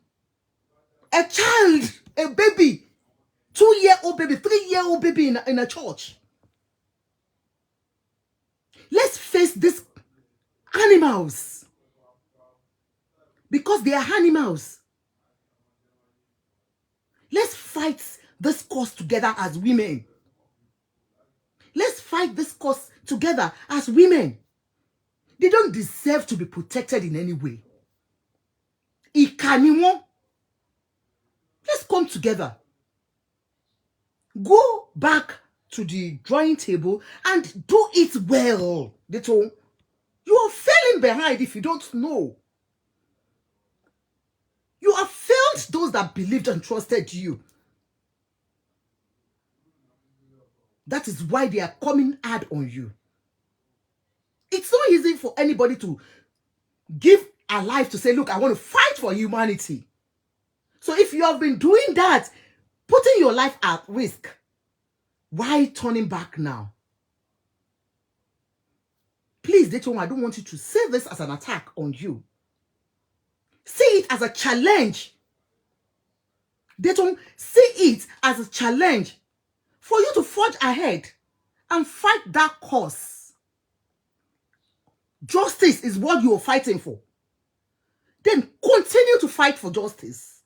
a child, a baby. 2-year-old baby, 3-year-old baby in a church. Let's face these animals. Because they are animals. Let's fight this cause together as women. Let's fight this cause together as women. They don't deserve to be protected in any way. Let's come together. Go back to the drawing table and do it well. Detoun. You are failing behind if you don't know. You have failed those that believed and trusted you. That is why they are coming hard on you. It's so easy for anybody to give a life to say, look, I want to fight for humanity. So if you have been doing that, putting your life at risk, why turning back now? Please, Detoun, I don't want you to see this as an attack on you. See it as a challenge. Detoun, see it as a challenge for you to forge ahead and fight that cause. Justice is what you are fighting for. Then continue to fight for justice.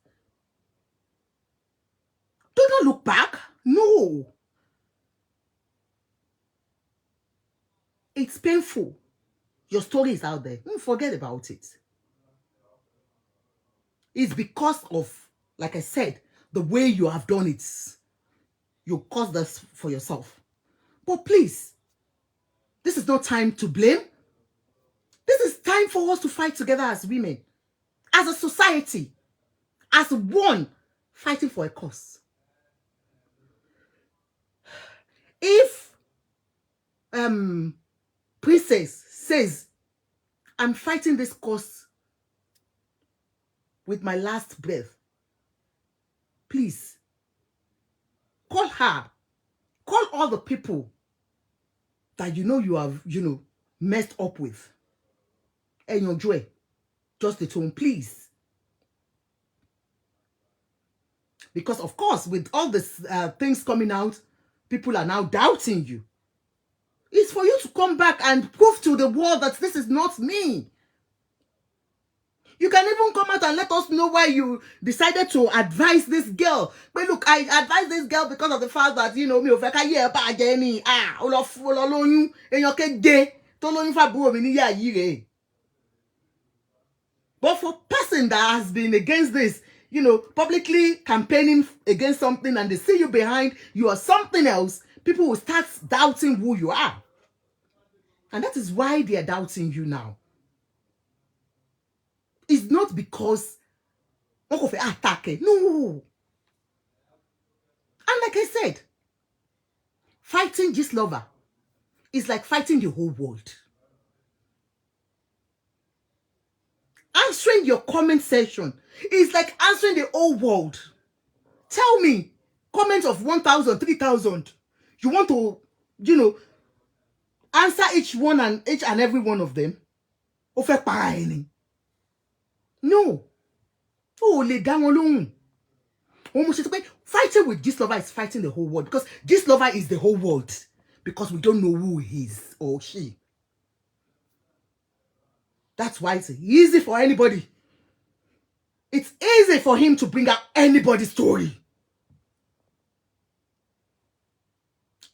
Do not look back. No. It's painful. Your story is out there. Forget about it. It's because of, like I said, the way you have done it. You caused this for yourself. But please, this is not time to blame. This is time for us to fight together as women, as a society, as one, fighting for a cause. If Princess says, I'm fighting this cause with my last breath, please, call her. Call all the people that you have, messed up with. And your joy, just the tone, please. Because, of course, with all these things coming out, people are now doubting you. It's for you to come back and prove to the world that this is not me. You can even come out and let us know why you decided to advise this girl. But look, I advised this girl because of the fact that, me over but for person that has been against this, publicly campaigning against something and they see you behind, you are something else, people will start doubting who you are. And that is why they are doubting you now. It's not because of an attack. No. And like I said, fighting Gistlovers is like fighting the whole world. Answering your comment section is like answering the whole world. Tell me, comments of 1,000, 3,000. You want to, answer each and every one of them? No. Oh, lay down alone. Fighting with Gistlovers is fighting the whole world, because Gistlovers is the whole world, because we don't know who he is or she. That's why it's easy for anybody. It's easy for him to bring out anybody's story.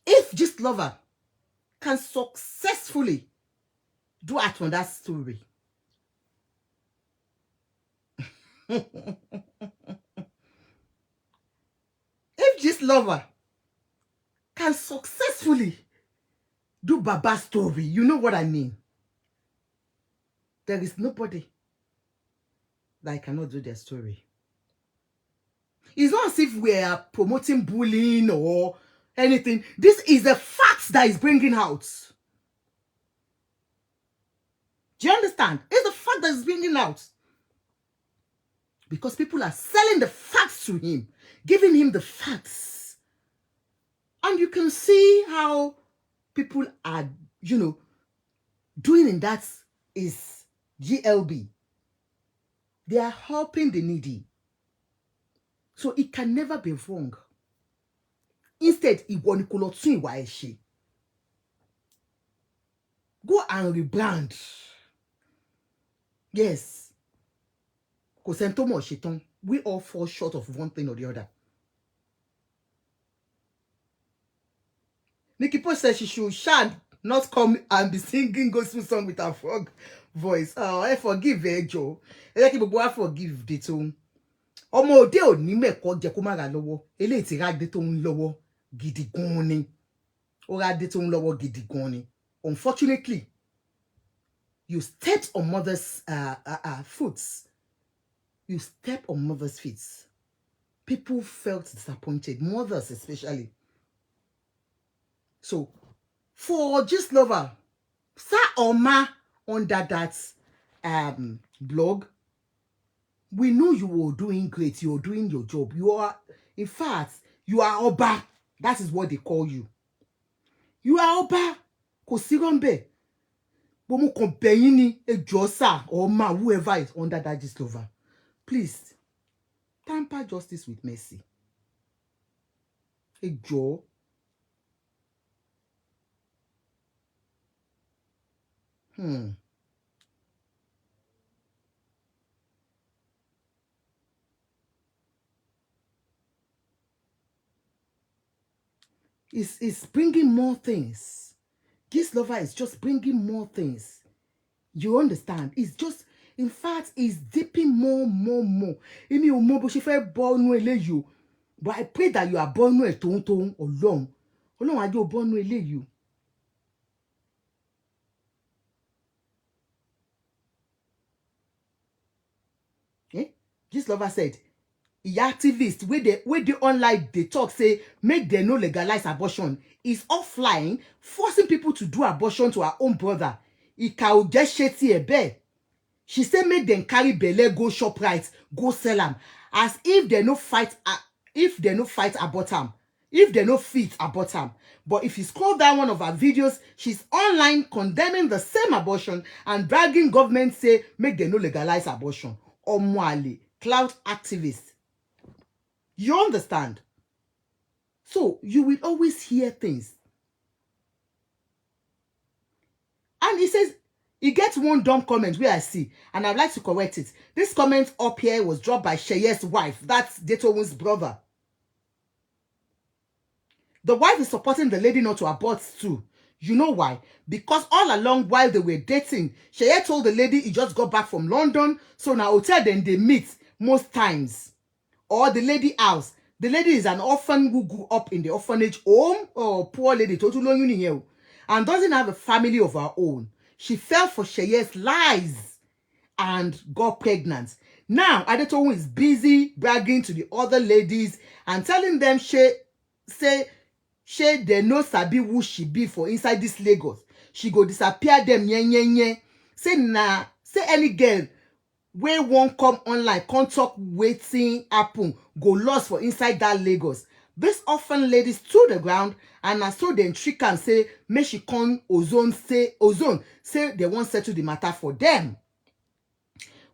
If Gistlovers can successfully do act on that story, if Gistlovers can successfully do Baba's story, you know what I mean? There is nobody that cannot do their story. It's not as if we are promoting bullying or anything. This is the facts that is bringing out. Do you understand? It's the fact that is bringing out. Because people are selling the facts to him, giving him the facts. And you can see how people are, doing in that is GLB. They are helping the needy. So it can never be wrong. Instead, go and rebrand. Yes. We all fall short of one thing or the other. Nikki Post says she should not come and be singing gospel song with her frog voice. Oh, I forgive Joe. I forgive Detoun. Ọmọ òde òní mẹ́kọ̀ọ́ jẹ́ kó má ra lọ́wọ́. Eléyìí tí ra Adetoun lọ́wọ́ gidi gan ni. Ó ra Adetoun lọ́wọ́ gidi gan ni. Unfortunately, you stepped on mother's foot. You step on mother's feet. People felt disappointed, mothers especially. So, for Gistlovers, Sir Oma under that blog, we know you were doing great. You're doing your job. You are, in fact, you are Oba. That is what they call you. You are Oba. Kò sí rọ́ńbẹ́. Bó mo kàn bẹ̀ yín ni, ẹ jọ̀ọ́ sir, Oma, whoever is under that Gistlovers. Please, tamper justice with mercy. Ẹ jọ̀ọ́. It's bringing more things. Gistlovers is just bringing more things. You understand? It's just, in fact, it's dipping more. Emi o mo bó ṣe fẹ́ bọ́ nú eléyìí. But I pray that you are born nú ẹ̀ tóun Ọlọ́run. Ọlọ́run á jẹ́ o bọ́ nú eléyìí. Gistlovers said, the activist where they online they talk say make them no legalize abortion is offline forcing people to do abortion to her own brother. Ika o just sheti ebe. She said make them carry belle go shop right, go sell them as if they no fight abort am. If they no fit abort am. But if you scroll down one of her videos, she's online condemning the same abortion and bragging government say make them no legalize abortion. Omwale, cloud activist. You understand? So you will always hear things. And he says, he gets one dumb comment where I see, and I'd like to correct it. This comment up here was dropped by Sheye's wife. That's Detoun's brother. The wife is supporting the lady not to abort too. You know why? Because all along while they were dating, Sheye told the lady he just got back from London, so now hotel then they meet most times. Or the lady house. The lady is an orphan who grew up in the orphanage home, or poor lady, and doesn't have a family of her own. She fell for Sheye's lies and got pregnant. Now, Adetoun is busy bragging to the other ladies and telling them she they no sabi who she be for inside this Lagos. She go disappear them nye. Say any girl wey won't come online, can't talk waiting happen, go lost for inside that Lagos. This orphan lady stood the ground and I saw them trick and say, may she come Ozone say they won't settle the matter for them.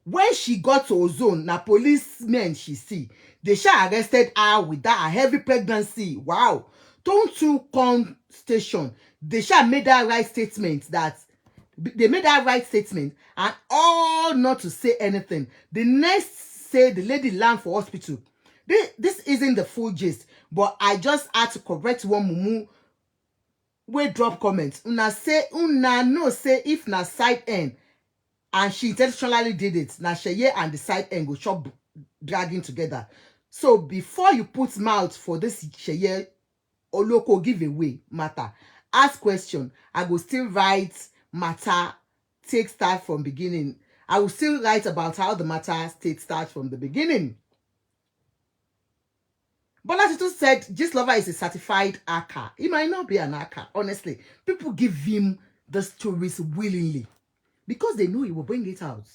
When she got to Ozone, na policemen she see. They shall arrested her with that heavy pregnancy. Wow. Don't you come station. They shall made that right statement that they made that right statement and all not to say anything. The next say the lady land for hospital. This isn't the full gist, but I just had to correct one mumu we drop comments. Una no say if na side end and she intentionally did it. Na Sheye and the side end go chop dragging together. So before you put mouth for this Sheye Oloko giveaway matter, ask question. I go still write matter take start from beginning. I will still write about how the matter take start from the beginning. Bola Tito said Gistlover is a certified hacker. He might not be an hacker, honestly. People give him the stories willingly because they know he will bring it out.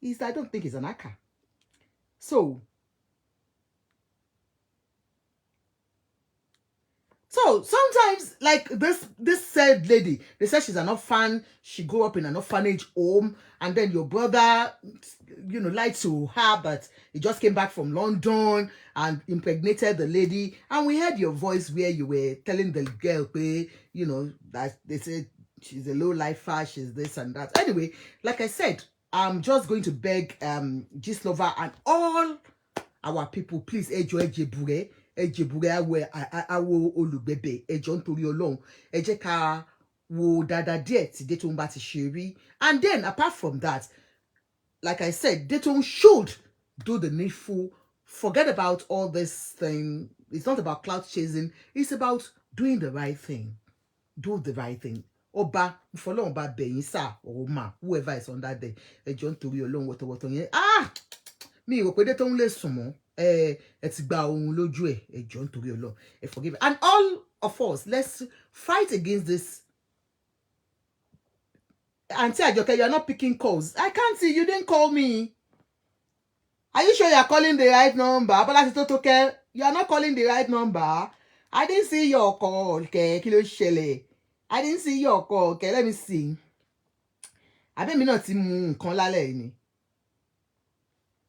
I don't think he's an hacker. So sometimes, like this said lady, they said she's an orphan. She grew up in an orphanage home, and then your brother, lied to her, but he just came back from London and impregnated the lady. And we heard your voice where you were telling the girl, that they said she's a low lifer, she's this and that. Anyway, like I said, I'm just going to beg Gistlover and all our people, please, ejebure awo olùgbẹ̀bẹ̀ ẹjọ́ nítorí Ọlọ́run ẹ jẹ́ ká wo dáadáa díẹ̀ tí Detoun bá ti ṣe rí. And then apart from that, like I said, Detoun should do the needful. Forget about all this thing. It's not about clout chasing. It's about doing the right thing. Do the right thing. Ọba ìfọlọ́run bá bẹ̀yìn sá or ma, whoever is on that day, ẹjọ́ nítorí Ọlọ́run wọ́tọ̀wọ́tọ̀ yẹn. Mi rò pé Detoun lè sùn mọ́. Ẹ ti gba ohun lójú ẹ jọ̀ọ́ nítorí Ọlọ́run ẹ forgive me. And all of us, let's fight against this. Auntie Ajoke, you're not picking calls. I can't see. You didn't call me. Are you sure you're calling the right number? Bola Tito, you are not calling the right number. I didn't see your call. Okay, kí ló ṣẹlẹ̀? I didn't see your call. Okay, let me see. Àbí mi náà ti mú nǹkan lálẹ́ ni.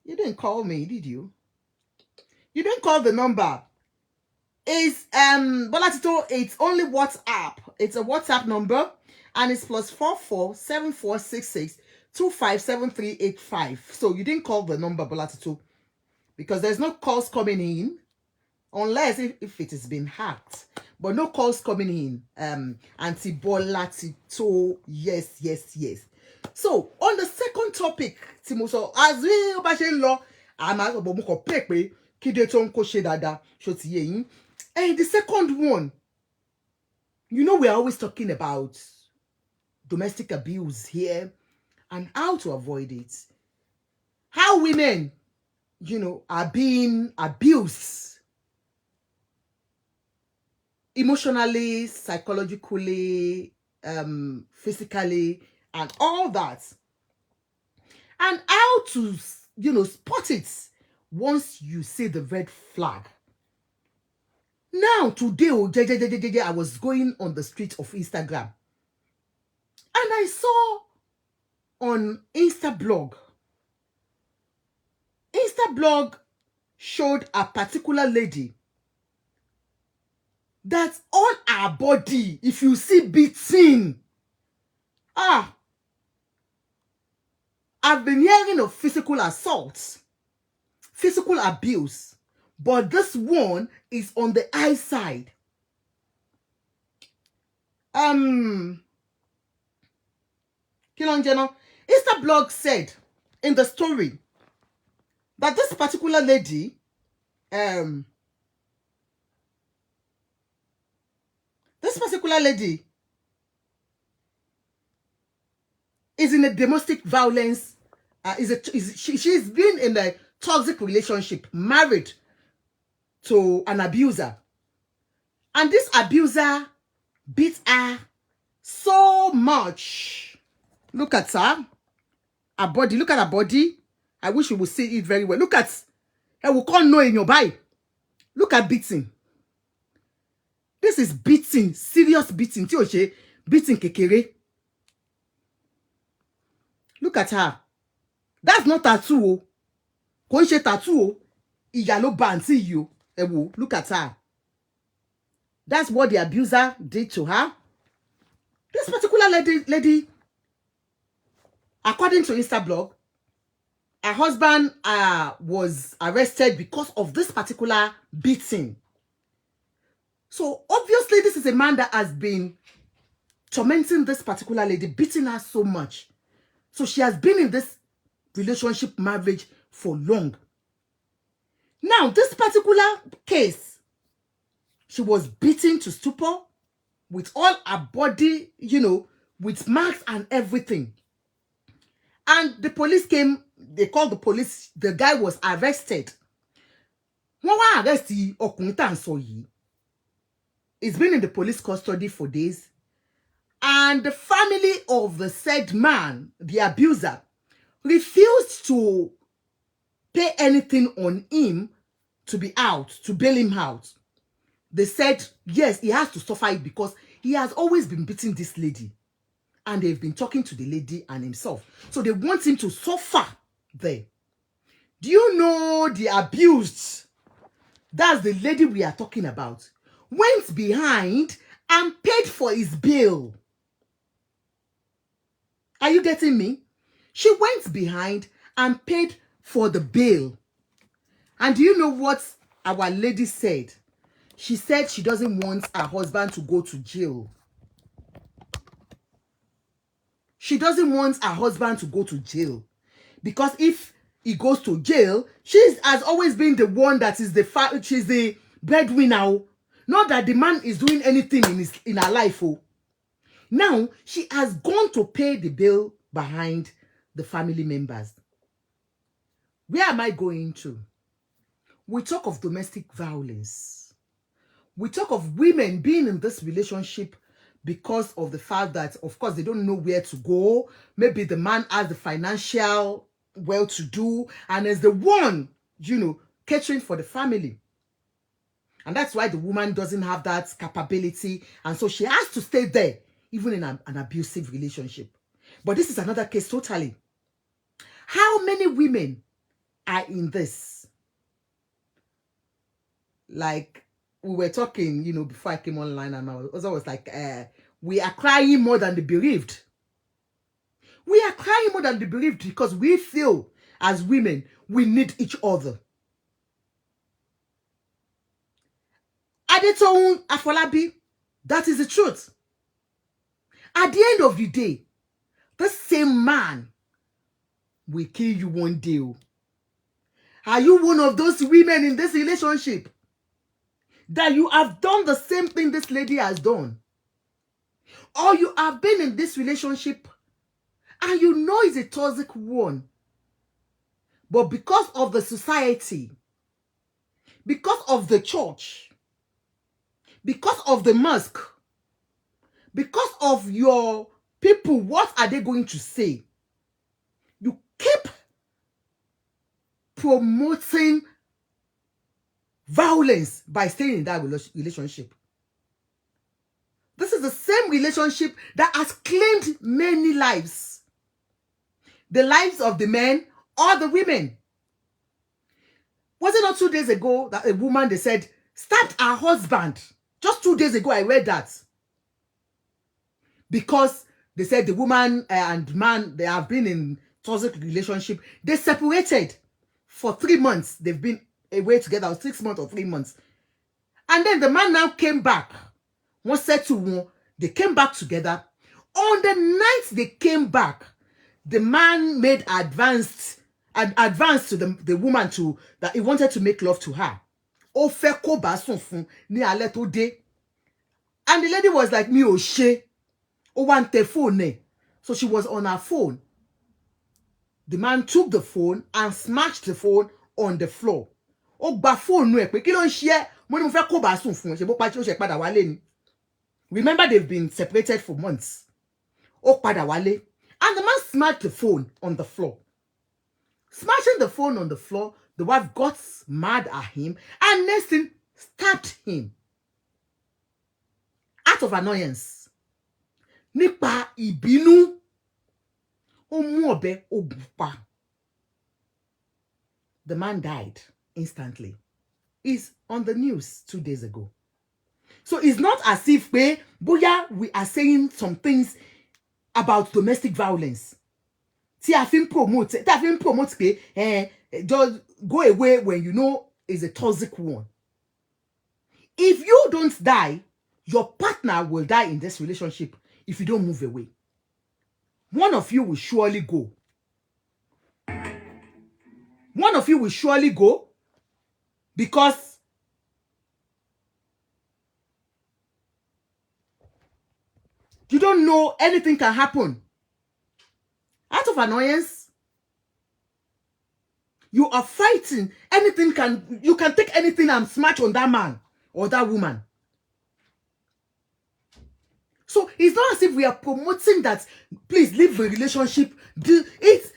You didn't call me, did you? You didn't call the number. It's Bola Tito, it's only WhatsApp. It's a WhatsApp number and it's +44 7466 257385. So you didn't call the number, Bola Tito, because there's no calls coming in unless if it has been hacked. But no calls coming in. Auntie Bola Tito, yes. So on the second topic, Timoso, as we law, I'm at Bomuko Pepe. And the second one, we're always talking about domestic abuse here and how to avoid it. How women, are being abused emotionally, psychologically, physically, and all that. And how to, spot it once you see the red flag. Now, today, I was going on the street of Instagram and I saw on Instablog showed a particular lady that on her body, if you see beating, I've been hearing of physical assault, physical abuse, but this one is on the eye side. Instablog said in the story that this particular lady, is in a domestic violence. She's been in a toxic relationship, married to an abuser, and this abuser beat her so much. Look at her body. Look at her body. I wish you would see it very well. Look at her. We can't know in your body. Look at beating. This is beating, serious beating. Beating kekere. Look at her. That's not tattoo. Kò ń ṣe tattoo. Ìyà ló bá àǹtí yìí o. Ẹ wò, look at her. That's what the abuser did to her. This particular lady, according to Instablog, her husband was arrested because of this particular beating. So obviously this is a man that has been tormenting this particular lady, beating her so much. So she has been in this relationship, marriage for long. Now, this particular case, she was beaten to stupor with all her body, with marks and everything. And the police came, they called the police, the guy was arrested. Wọ́n wá arrest ọkùnrin tá ń sọ yìí. It's been in the police custody for days. And the family of the said man, the abuser, refused to pay anything on him to be out, to bail him out. They said, yes, he has to suffer it because he has always been beating this lady. And they've been talking to the lady and himself. So they want him to suffer there. Do you know the abused? That's the lady we are talking about. Went behind and paid for his bill. Are you getting me? She went behind and paid for the bill. And do you know what our lady said? She said she doesn't want her husband to go to jail. She doesn't want her husband to go to jail. Because if he goes to jail, she has always been the one that is she's the breadwinner. Not that the man is doing anything in her life. Oh. Now, she has gone to pay the bill behind the family members. Where am I going to? We talk of domestic violence. We talk of women being in this relationship because of the fact that, of course, they don't know where to go. Maybe the man has the financial well-to-do and is the one, catering for the family. And that's why the woman doesn't have that capability. And so she has to stay there, even in an abusive relationship. But this is another case totally. How many women are in this? Like, we were talking, before I came online, and I was like, we are crying more than the bereaved. We are crying more than the bereaved because we feel, as women, we need each other. Adetoun Afolabi, that is the truth. At the end of the day, the same man will kill you one day. Are you one of those women in this relationship that you have done the same thing this lady has done? Or you have been in this relationship and you know it's a toxic one, but because of the society, because of the church, because of the mosque, because of your people, what are they going to say? You keep promoting violence by staying in that relationship. This is the same relationship that has claimed many lives. The lives of the men or the women. Was it not 2 days ago that a woman, they said, stabbed her husband? Just 2 days ago, I read that. Because they said the woman and man, they have been in toxic relationship. They separated for 3 months. They've been away together, 6 months or 3 months. And then the man now came back. One said to one, they came back together. On the night they came back, the man made advance to the woman that he wanted to make love to her. And the lady was like, me she. So she was on her phone. The man took the phone and smashed the phone on the floor. Remember, they've been separated for months. And the man smashed the phone on the floor. Smashing the phone on the floor, the wife got mad at him and next thing stabbed him. Out of annoyance. Nípa ìbínú. The man died instantly. It's on the news 2 days ago. So it's not as if boya we are saying some things about domestic violence. Just go away when you know it's a toxic one. If you don't die, your partner will die in this relationship if you don't move away. One of you will surely go. One of you will surely go because you don't know anything can happen. Out of annoyance, You are fighting. You can take anything and smash on that man or that woman. So it's not as if we are promoting that, please leave the relationship, do it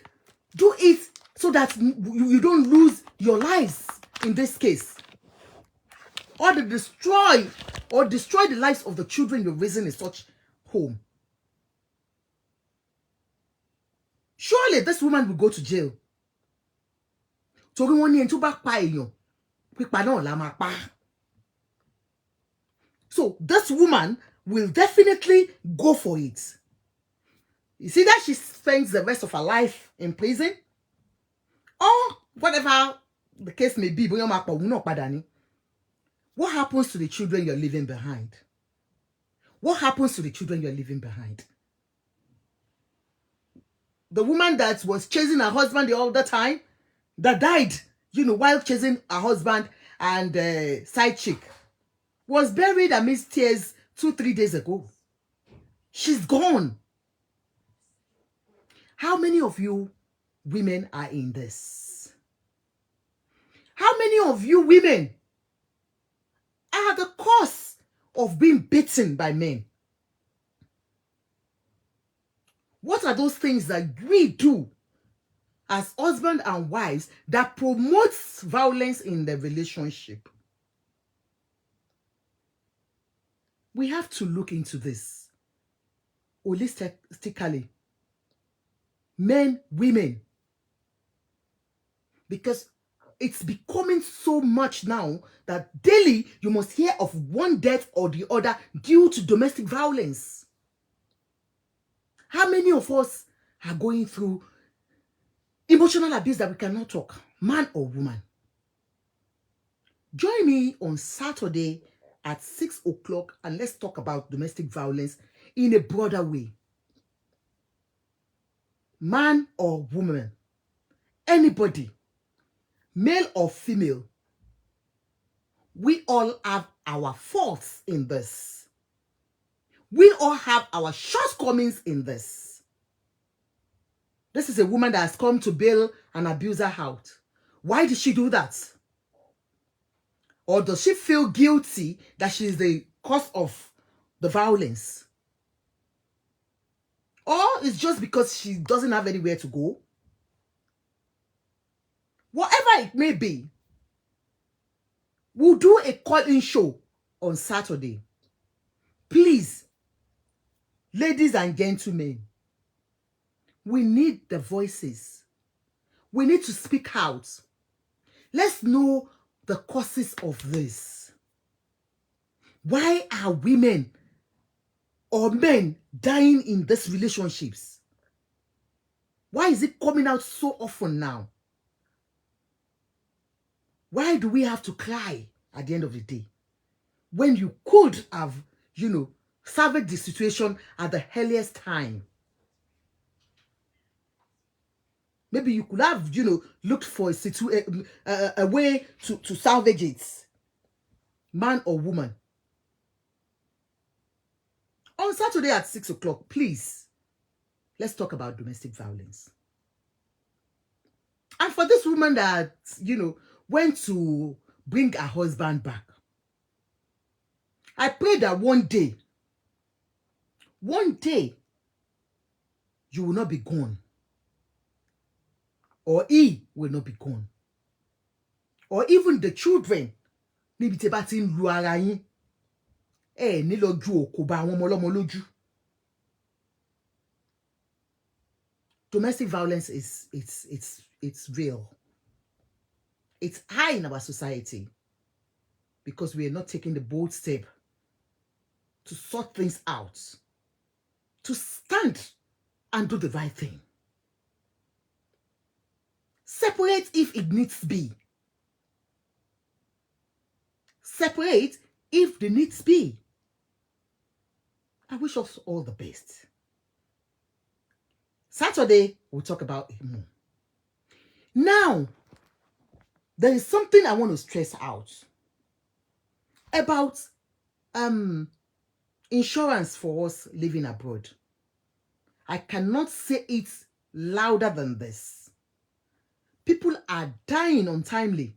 so that you don't lose your lives in this case. Or destroy the lives of the children you're raising in such home. Surely this woman will go to jail. So this woman will definitely go for it. You see that she spends the rest of her life in prison, or whatever the case may be. What happens to the children you're leaving behind? What happens to the children you're leaving behind? The woman that was chasing her husband all the time, that died, while chasing her husband and side chick, was buried amidst tears 2-3 days ago. She's gone. How many of you women are in this? How many of you women are the cause of being beaten by men? What are those things that we do as husband and wives that promotes violence in the relationship? We have to look into this holistically. Men, women. Because it's becoming so much now that daily you must hear of one death or the other due to domestic violence. How many of us are going through emotional abuse that we cannot talk, man or woman? Join me on Saturday at 6 o'clock and let's talk about domestic violence in a broader way. Man or woman, anybody, male or female, we all have our faults in this. We all have our shortcomings in this. This is a woman that has come to bail an abuser out. Why did she do that? Or does she feel guilty that she is the cause of the violence? Or it's just because she doesn't have anywhere to go? Whatever it may be, we'll do a call-in show on Saturday. Please, ladies and gentlemen, we need the voices. We need to speak out. Let's know the causes of this. Why are women or men dying in these relationships? Why is it coming out so often now? Why do we have to cry at the end of the day when you could have, salvaged the situation at the earliest time? Maybe you could have, looked for a way to salvage it, man or woman. On Saturday at 6 o'clock, please, let's talk about domestic violence. And for this woman that, went to bring her husband back, I pray that one day, you will not be gone. Or he will not be gone. Or even the children. Níbi tí bá ti ń lu ara yín. Ní lọ ju òkò bá àwọn ọmọ ọlọ́mọ lójú. Domestic violence it's real. It's high in our society because we are not taking the bold step to sort things out, to stand and do the right thing. Separate if it needs be. Separate if the needs be. I wish us all the best. Saturday, we'll talk about it more. Now, there is something I want to stress out about insurance for us living abroad. I cannot say it louder than this. People are dying untimely.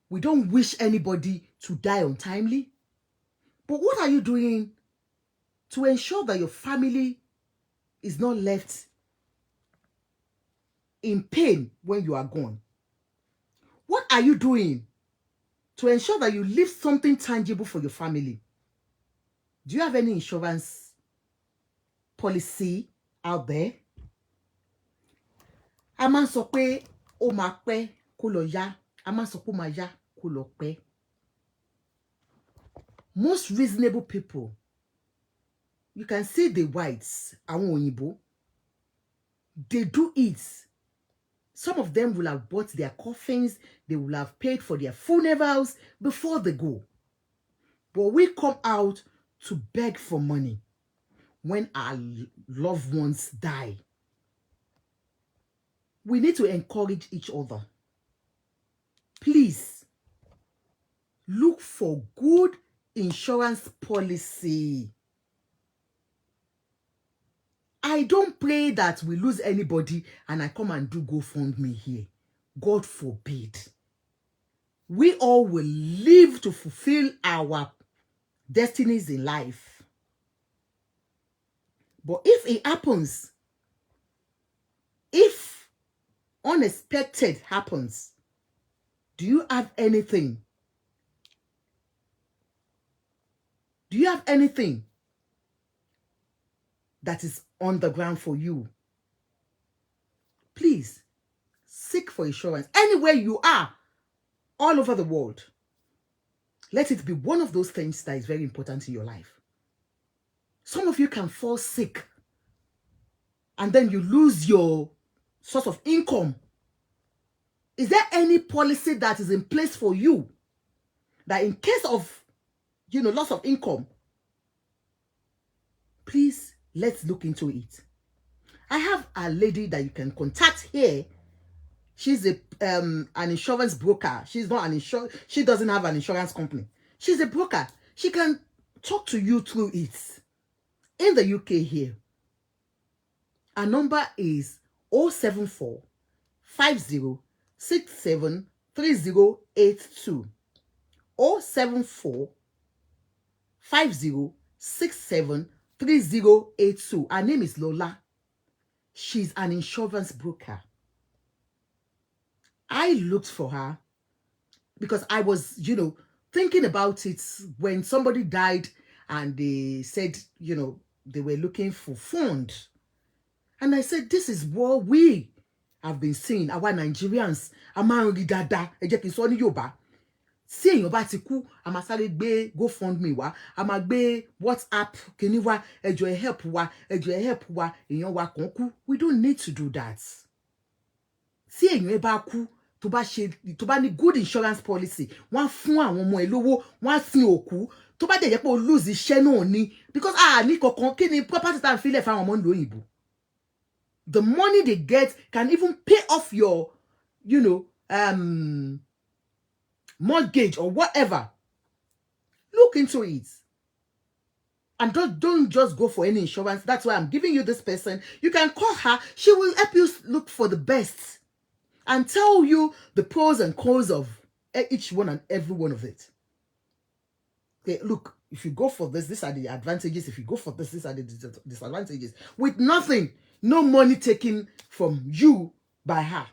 We don't wish anybody to die untimely. But what are you doing to ensure that your family is not left in pain when you are gone? What are you doing to ensure that you leave something tangible for your family? Do you have any insurance policy out there? A máa ń sọ pé ó máa pẹ́ kó lọ yá. A máa ń sọ pé ó máa yá kó lọ pẹ́. Most reasonable people, you can see the whites, àwọn òyìnbó, they do it. Some of them will have bought their coffins, they will have paid for their funerals before they go. But we come out to beg for money when our loved ones die. We need to encourage each other. Please, look for good insurance policy. I don't pray that we lose anybody and I come and do GoFundMe here. God forbid. We all will live to fulfill our destinies in life. But if it happens, if unexpected happens, do you have anything? Do you have anything that is on the ground for you? Please, seek for insurance. Anywhere you are, all over the world, let it be one of those things that is very important in your life. Some of you can fall sick and then you lose your source of income. Is there any policy that is in place for you that in case of, loss of income, please, let's look into it. I have a lady that you can contact here. She's an insurance broker. She's not an she doesn't have an insurance company. She's a broker. She can talk to you through it. In the UK here, our number is 074 50 67 3082. 074 50 67 3082. Her name is Lola. She's an insurance broker. I looked for her because I was, thinking about it when somebody died and they said, they were looking for funds. And I said, this is what we have been seeing. Our Nigerians, a máa ń rí dáadáa, ẹ jẹ́ kí n sọ ní Yorùbá. Sí èèyàn bá ti kú, a máa sáré gbé GoFundMe wá, a máa gbé WhatsApp kíní wá, ẹ jọ̀ọ́ ẹ help wa, ẹ jọ̀ọ́ ẹ help wa, èèyàn wa kan kú. We don't need to do that. Sí èèyàn bá kú, tó bá ní good insurance policy, wọ́n fún àwọn ọmọ ẹ lówó, wọ́n sin òkú. Tó bá dẹ̀ jẹ́ pé o lose iṣẹ́ náà ni, because ní kankan kí ni property tá ń filẹ̀ fáwọn ọmọ ìlú òyìnbó. The money they get can even pay off your, mortgage or whatever. Look into it. And don't just go for any insurance. That's why I'm giving you this person. You can call her. She will help you look for the best and tell you the pros and cons of each one and every one of it. Okay, look, if you go for this, these are the advantages. If you go for this, these are the disadvantages. With nothing, no money taken from you by her.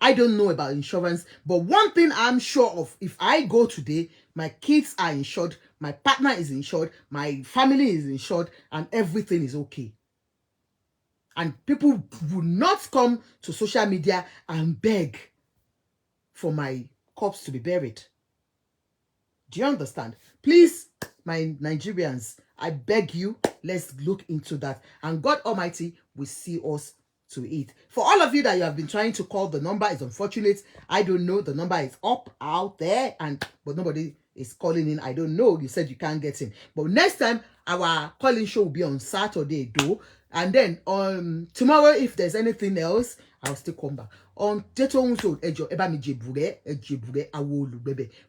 I don't know about insurance, but one thing I'm sure of, if I go today, my kids are insured, my partner is insured, my family is insured, and everything is okay. And people will not come to social media and beg for my corpse to be buried. Do you understand? Please, my Nigerians, I beg you, let's look into that. And God Almighty will see us to it. For all of you that you have been trying to call, the number is unfortunate. I don't know. The number is up out there, but nobody is calling in. I don't know. You said you can't get in. But next time, our calling show will be on Saturday, though. And then on tomorrow, if there's anything else, I'll still come back. On Detoun, so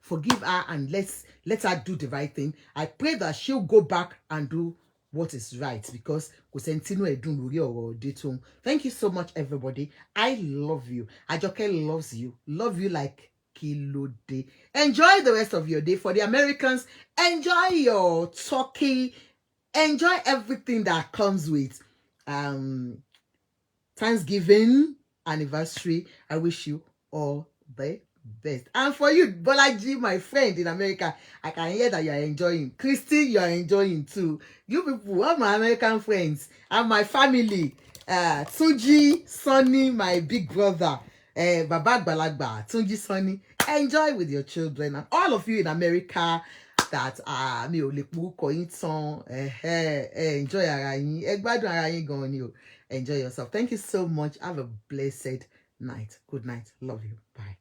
forgive her and let her do the right thing. I pray that she'll go back and do what is right, because Detoun. Thank you so much, everybody. I love you. Ajoke loves you. Love you like Kilode. Enjoy the rest of your day. For the Americans, enjoy your turkey. Enjoy everything that comes with Thanksgiving anniversary. I wish you all the best. And for you, Bolaji, my friend in America, I can hear that you are enjoying. Christy, you are enjoying too. You people, all my American friends and my family. Tunji, Sonny, my big brother, Baba Balagba, Tunji, Sonny, enjoy with your children, and all of you in America that mi ò lè púkọ yín tán, enjoy ara yín, ẹ gbádùn ara yín gan ni o. Enjoy yourself. Thank you so much. Have a blessed night. Good night. Love you. Bye.